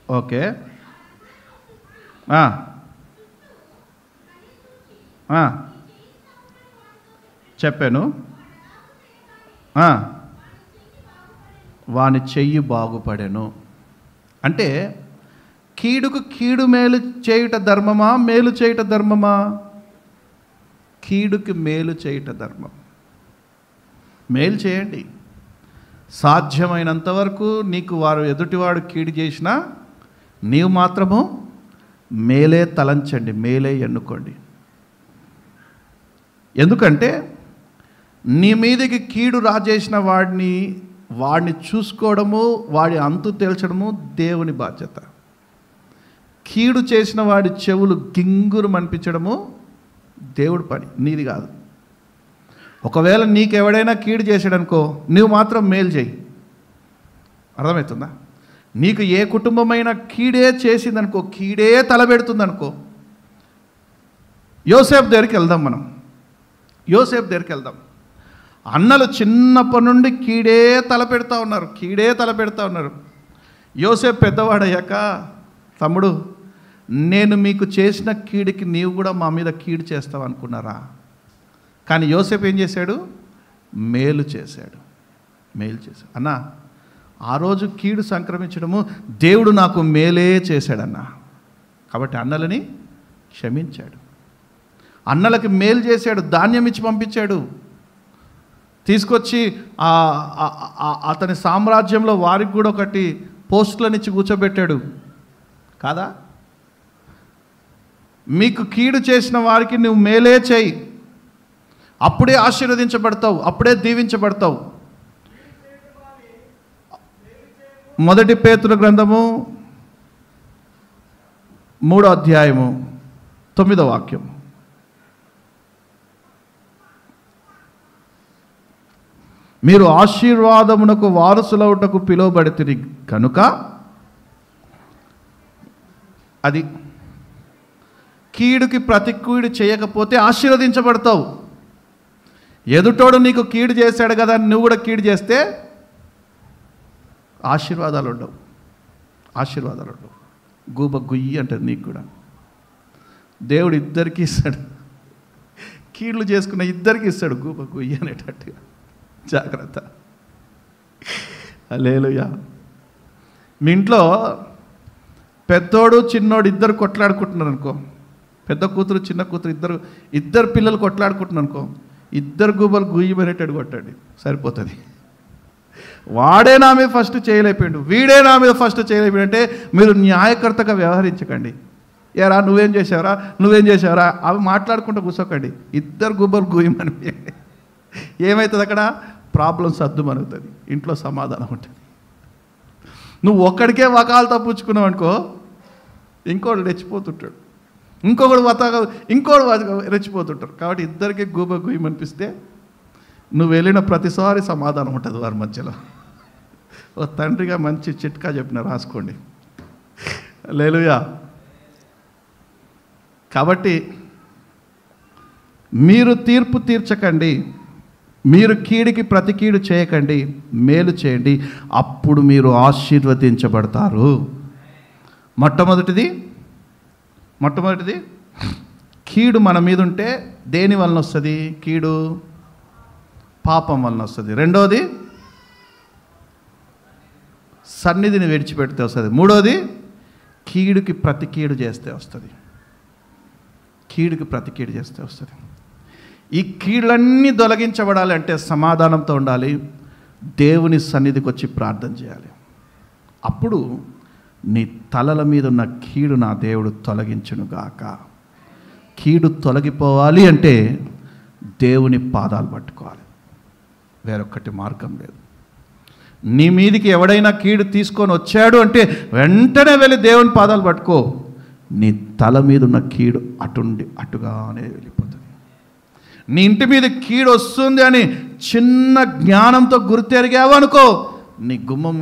ఓకే. చెప్పాను. వాని చెయ్యి బాగుపడెను అంటే కీడుకు కీడు మేలు చేయుట ధర్మమా, మేలు చేయుట ధర్మమా? కీడుకి మేలు చేయుట ధర్మం. మేలు చేయండి. సాధ్యమైనంత వరకు నీకు వారు ఎదుటివాడు కీడు చేసినా నీవు మాత్రము మేలే తలంచండి, మేలే ఎన్నుకోండి. ఎందుకంటే నీ మీదకి కీడు రాజేసిన వాడిని చూసుకోవడము, వాడి అంతు తేల్చడము దేవుని బాధ్యత. కీడు చేసిన వాడి చెవులు గింగురు మనిపించడము దేవుడి పని, నీది కాదు. ఒకవేళ నీకెవడైనా కీడు చేసాడనుకో, నువ్వు మాత్రం మేలు చేయి. అర్థమవుతుందా? నీకు ఏ కుటుంబమైనా కీడే చేసిందనుకో, కీడే తలబెడుతుందనుకో, యోసేపు దగ్గరికి వెళ్దాం. మనం యోసేపు దగ్గరికి వెళ్దాం. అన్నలు చిన్నప్పటి నుండి కీడే తలపెడతా ఉన్నారు. యోసేపు పెద్దవాడయ్యాక, తమ్ముడు నేను మీకు చేసిన కీడుకి నీవు కూడా మా మీద కీడు చేస్తావు అనుకున్నారా? కానీ యోసేపు ఏం చేశాడు? మేలు చేశాడు. అన్నా, ఆ రోజు కీడు సంక్రమించడము దేవుడు నాకు మేలే చేశాడన్నా. కాబట్టి అన్నలని క్షమించాడు, అన్నలకి మేలు చేశాడు, ధాన్యం ఇచ్చి పంపించాడు, తీసుకొచ్చి అతని సామ్రాజ్యంలో వారికి కూడా ఒకటి పోస్టులనిచ్చి కూర్చోబెట్టాడు కాదా? మీకు కీడు చేసిన వారికి నువ్వు మేలే చేయి, అప్పుడే ఆశీర్వదించబడతావు, అప్పుడే దీవించబడతావు. 1 పేతురు గ్రంథము 3వ అధ్యాయము 9వ వాక్యం. మీరు ఆశీర్వాదమునకు వారసులవుటకు పిలువబడితిరి కనుక, అది కీడుకి ప్రతి కీడు చేయకపోతే ఆశీర్వదించబడతావు. ఎదుటోడు నీకు కీడు చేశాడు కదా, నువ్వు కూడా కీడు చేస్తే ఆశీర్వాదాలు ఉండవు. గూబ గుయ్యి అంటారు నీకు కూడా. దేవుడు ఇద్దరికి ఇస్తాడు, కీళ్ళు చేసుకున్న ఇద్దరికి ఇస్తాడు గూబ గుయ్యి అనేటట్టుగా. జాగ్రత్త. హల్లెలూయా. మీ ఇంట్లో పెద్దోడు చిన్నోడు ఇద్దరు కొట్లాడుకుంటున్నారు అనుకో, పెద్ద కూతురు చిన్న కూతురు ఇద్దరు పిల్లలు కొట్లాడుకుంటున్నారు అనుకో, ఇద్దరు గూబలు గుయ్యమనేటట్టు కొట్టండి, సరిపోతుంది. వాడే నా మీద ఫస్ట్ చేయలేకపోయాడు, వీడే నా మీద ఫస్ట్ చేయలేకపోయాడు అంటే మీరు న్యాయకర్తగా వ్యవహరించకండి. ఏరా నువ్వేం చేసావరా అవి మాట్లాడుకుంటూ కూర్చోకండి. ఇద్దరు గుబ్బలు గుయ్యమని ఏమవుతుంది? అక్కడ ప్రాబ్లం సర్దుమనుగుతుంది, ఇంట్లో సమాధానం ఉంటుంది. నువ్వు ఒక్కడికే వకాలు తప్పించుకున్నావు అనుకో, ఇంకోడు రెచ్చిపోతుంటాడు, ఇంకోడు రెచ్చిపోతుంటారు. కాబట్టి ఇద్దరికి గూబ గుయ్యమనిపిస్తే నువ్వు వెళ్ళిన ప్రతిసారి సమాధానం ఉంటుంది వారి మధ్యలో. ఓ తండ్రిగా మంచి చిట్కా చెప్పిన, రాసుకోండి. హల్లెలూయా. కాబట్టి మీరు తీర్పు తీర్చకండి, మీరు కీడికి ప్రతి కీడు చేయకండి, మేలు చేయండి, అప్పుడు మీరు ఆశీర్వదించబడతారు. మొట్టమొదటిది కీడు మన మీద ఉంటే దేని వలన వస్తుంది? కీడు పాపం వలన వస్తుంది. రెండోది సన్నిధిని విడిచిపెడితే వస్తుంది. మూడోది కీడుకి ప్రతి కీడు చేస్తే వస్తుంది. ఈ కీళ్ళన్నీ తొలగించబడాలి అంటే సమాధానంతో ఉండాలి, దేవుని సన్నిధికి వచ్చి ప్రార్థన చేయాలి. అప్పుడు నీ తలల మీద ఉన్న కీడు నా దేవుడు తొలగించునుగాక. కీడు తొలగిపోవాలి అంటే దేవుని పాదాలు పట్టుకోవాలి, వేరొక్కటి మార్గం లేదు. నీ మీదికి ఎవడైనా కీడు తీసుకొని వచ్చాడు అంటే వెంటనే వెళ్ళి దేవుని పాదాలు పట్టుకో. నీ తల మీద ఉన్న కీడు అటుగానే వెళ్ళిపోతుంది. నీ ఇంటి మీద కీడు వస్తుంది అని చిన్న జ్ఞానంతో గుర్తెరిగావు అనుకో, నీ గుమ్మం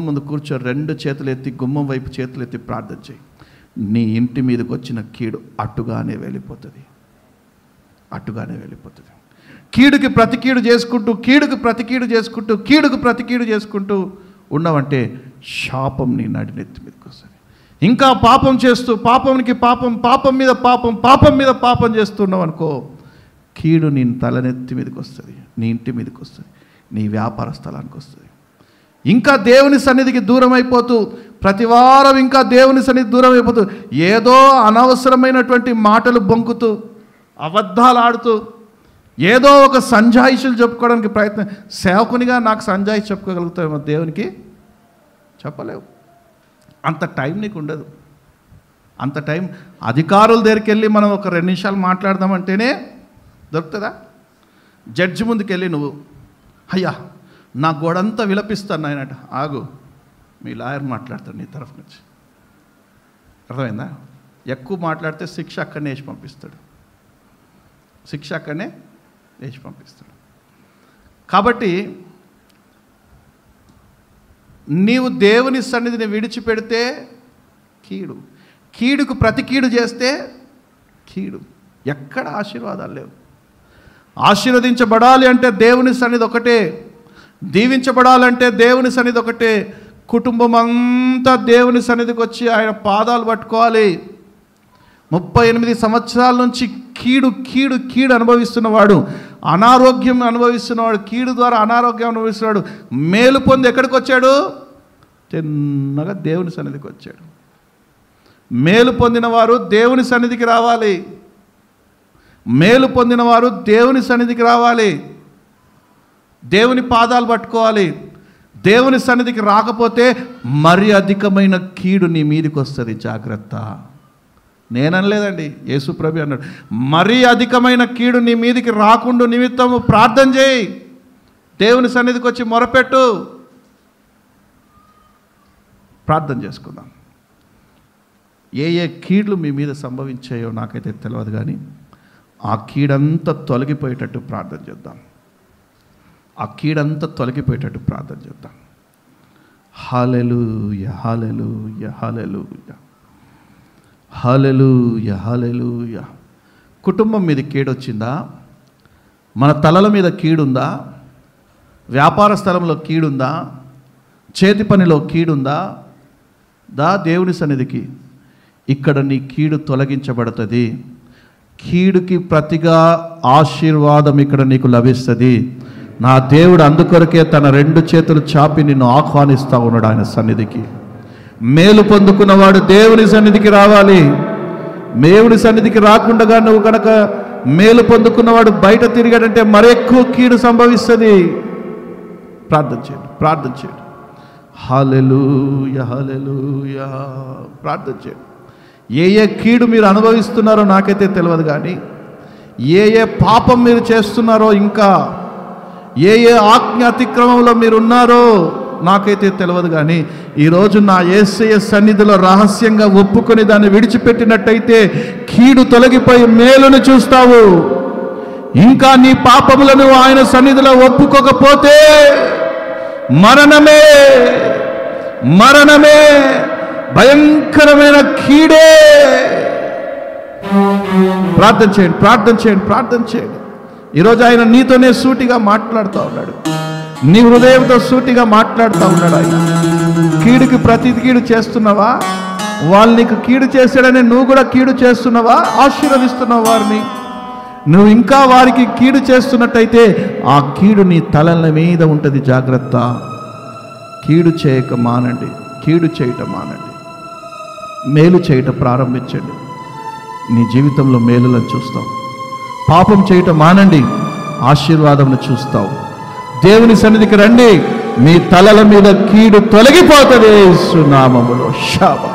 ముందు కూర్చో, 2 చేతులు ఎత్తి గుమ్మం వైపు చేతులు ఎత్తి ప్రార్థన చేయి. నీ ఇంటి మీదకి వచ్చిన కీడు అటుగానే వెళ్ళిపోతుంది. కీడుకి ప్రతి కీడు చేసుకుంటూ ఉన్నావంటే శాపం నీ నడినెత్తి మీదకి వస్తుంది. ఇంకా పాపం చేస్తూ పాపం మీద పాపం చేస్తున్నావు అనుకో, కీడు నీ తలనెత్తి మీదకి వస్తుంది, నీ ఇంటి మీదకి వస్తుంది, నీ వ్యాపార స్థలానికి వస్తుంది. ఇంకా దేవుని సన్నిధికి దూరం అయిపోతూ, ప్రతి వారం ఇంకా దేవుని సన్నిధి దూరం అయిపోతూ, ఏదో అనవసరమైనటువంటి మాటలు బొంకుతూ, అబద్ధాలు ఆడుతూ, ఏదో ఒక సంజాయిషులు చెప్పుకోవడానికి ప్రయత్నం. సేవకునిగా నాకు సంజాయిషి చెప్పుకోగలుగుతావేమో, దేవునికి చెప్పలేవు. అంత టైం నీకు ఉండదు. అంత టైం అధికారుల దగ్గరికి వెళ్ళి మనం ఒక 2 నిమిషాలు మాట్లాడదామంటేనే దొరుకుతుందా? జడ్జి ముందుకు వెళ్ళి నువ్వు, అయ్యా నా గోడంతా విలపిస్తాను ఆయనట, ఆగు, మీ లాయర్ మాట్లాడతాడు నీ తరఫు నుంచి. అర్థమైందా? ఎక్కువ మాట్లాడితే శిక్ష అక్కడనే వేసి పంపిస్తాడు. కాబట్టి నీవు దేవుని సన్నిధిని విడిచిపెడితే కీడుకు ప్రతి కీడు చేస్తే కీడు. ఎక్కడ ఆశీర్వాదాలు లేవు. ఆశీర్వదించబడాలి అంటే దేవుని సన్నిధి ఒకటే, దీవించబడాలంటే దేవుని సన్నిధి ఒకటే, కుటుంబం అంతా దేవుని సన్నిధికి వచ్చి ఆయన పాదాలు పట్టుకోవాలి. 38 సంవత్సరాల నుంచి కీడు కీడు కీడు అనుభవిస్తున్నవాడు, అనారోగ్యం అనుభవిస్తున్నవాడు, కీడు ద్వారా అనారోగ్యం అనుభవిస్తున్నాడు, మేలు పొంది ఎక్కడికి వచ్చాడు? చిన్నగా దేవుని సన్నిధికి వచ్చాడు. మేలు పొందిన వారు దేవుని సన్నిధికి రావాలి. మేలు పొందిన వారు దేవుని సన్నిధికి రావాలి, దేవుని పాదాలు పట్టుకోవాలి. దేవుని సన్నిధికి రాకపోతే మరి అధికమైన కీడు నీ మీదకి వస్తుంది, జాగ్రత్త. నేననలేదండి, యేసు ప్రభు అన్నాడు, మరీ అధికమైన కీడు నీ మీదికి రాకుండా నిమిత్తము ప్రార్థన చేయి, దేవుని సన్నిధికి వచ్చి మొరపెట్టు. ప్రార్థన చేసుకుందాం. ఏ ఏ కీడులు మీ మీద సంభవించాయో నాకైతే తెలియదు, కానీ ఆ కీడంతా తొలగిపోయేటట్టు ప్రార్థన చేద్దాం. ఆ కీడంతా తొలగిపోయేటట్టు ప్రార్థన చేద్దాం. హల్లెలూయా, హల్లెలూయా, హల్లెలూయా, హల్లెలూయా, హల్లెలూయా. కుటుంబం మీద కీడొచ్చిందా? మన తలల మీద కీడుందా? వ్యాపార స్థలంలో కీడుందా? చేతి పనిలో కీడుందా? దా దేవుని సన్నిధికి. ఇక్కడ నీ కీడు తొలగించబడుతుంది. కీడుకి ప్రతిగా ఆశీర్వాదం ఇక్కడ నీకు లభిస్తుంది. నా దేవుడు అందుకొరకే తన 2 చేతులు చాపి నిన్ను ఆహ్వానిస్తూ ఉన్నాడు ఆయన సన్నిధికి. మేలు పొందుకున్నవాడు దేవుని సన్నిధికి రావాలి. దేవుని సన్నిధికి రాకుండా నువ్వు కనుక మేలు పొందుకున్నవాడు బయట తిరిగాడంటే మరెక్కువ కీడు సంభవిస్తుంది. ప్రార్థన చేయండి, ప్రార్థన చేయండి. హల్లెలూయా, హల్లెలూయా. ప్రార్థన చేయండి. ఏ ఏ కీడు మీరు అనుభవిస్తున్నారో నాకైతే తెలియదు, కానీ ఏ ఏ పాపం మీరు చేస్తున్నారో, ఇంకా ఏ ఏ ఆజ్ఞ అతిక్రమంలో మీరు ఉన్నారో నాకైతే తెలియదు, కానీ ఈరోజు నా యేసయ్య సన్నిధిలో రహస్యంగా ఒప్పుకొని దాన్ని విడిచిపెట్టినట్టయితే కీడు తొలగిపోయి మేలును చూస్తావు. ఇంకా నీ పాపములను ఆయన సన్నిధిలో ఒప్పుకోకపోతే మరణమే, మరణమే, భయంకరమైన కీడే. ప్రార్థన చేయండి, ప్రార్థన చేయండి, ప్రార్థన చేయండి. ఈరోజు ఆయన నీతోనే సూటిగా మాట్లాడుతూ ఉన్నాడు, నీ హృదయంతో సూటిగా మాట్లాడుతూ ఉన్నాడు. ఆయన కీడుకి ప్రతి కీడు చేస్తున్నావా? వాళ్ళు నీకు కీడు చేశాడని నువ్వు కూడా కీడు చేస్తున్నావా? ఆశీర్వదిస్తున్నావు వారిని. నువ్వు ఇంకా వారికి కీడు చేస్తున్నట్టయితే ఆ కీడు నీ తలల మీద ఉంటుంది, జాగ్రత్త. కీడు చేయక మానండి, కీడు చేయటం మానండి, మేలు చేయటం ప్రారంభించండి. నీ జీవితంలో మేలులను చూస్తావు. పాపం చేయటం మానండి, ఆశీర్వాదం చూస్తావు. దేవుని సన్నిధికి రండి, మీ తలల మీద కీడు తొలగిపోతుంది యేసు నామములో. శాబా.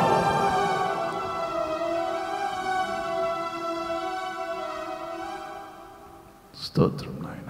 స్తోత్రం నాయన.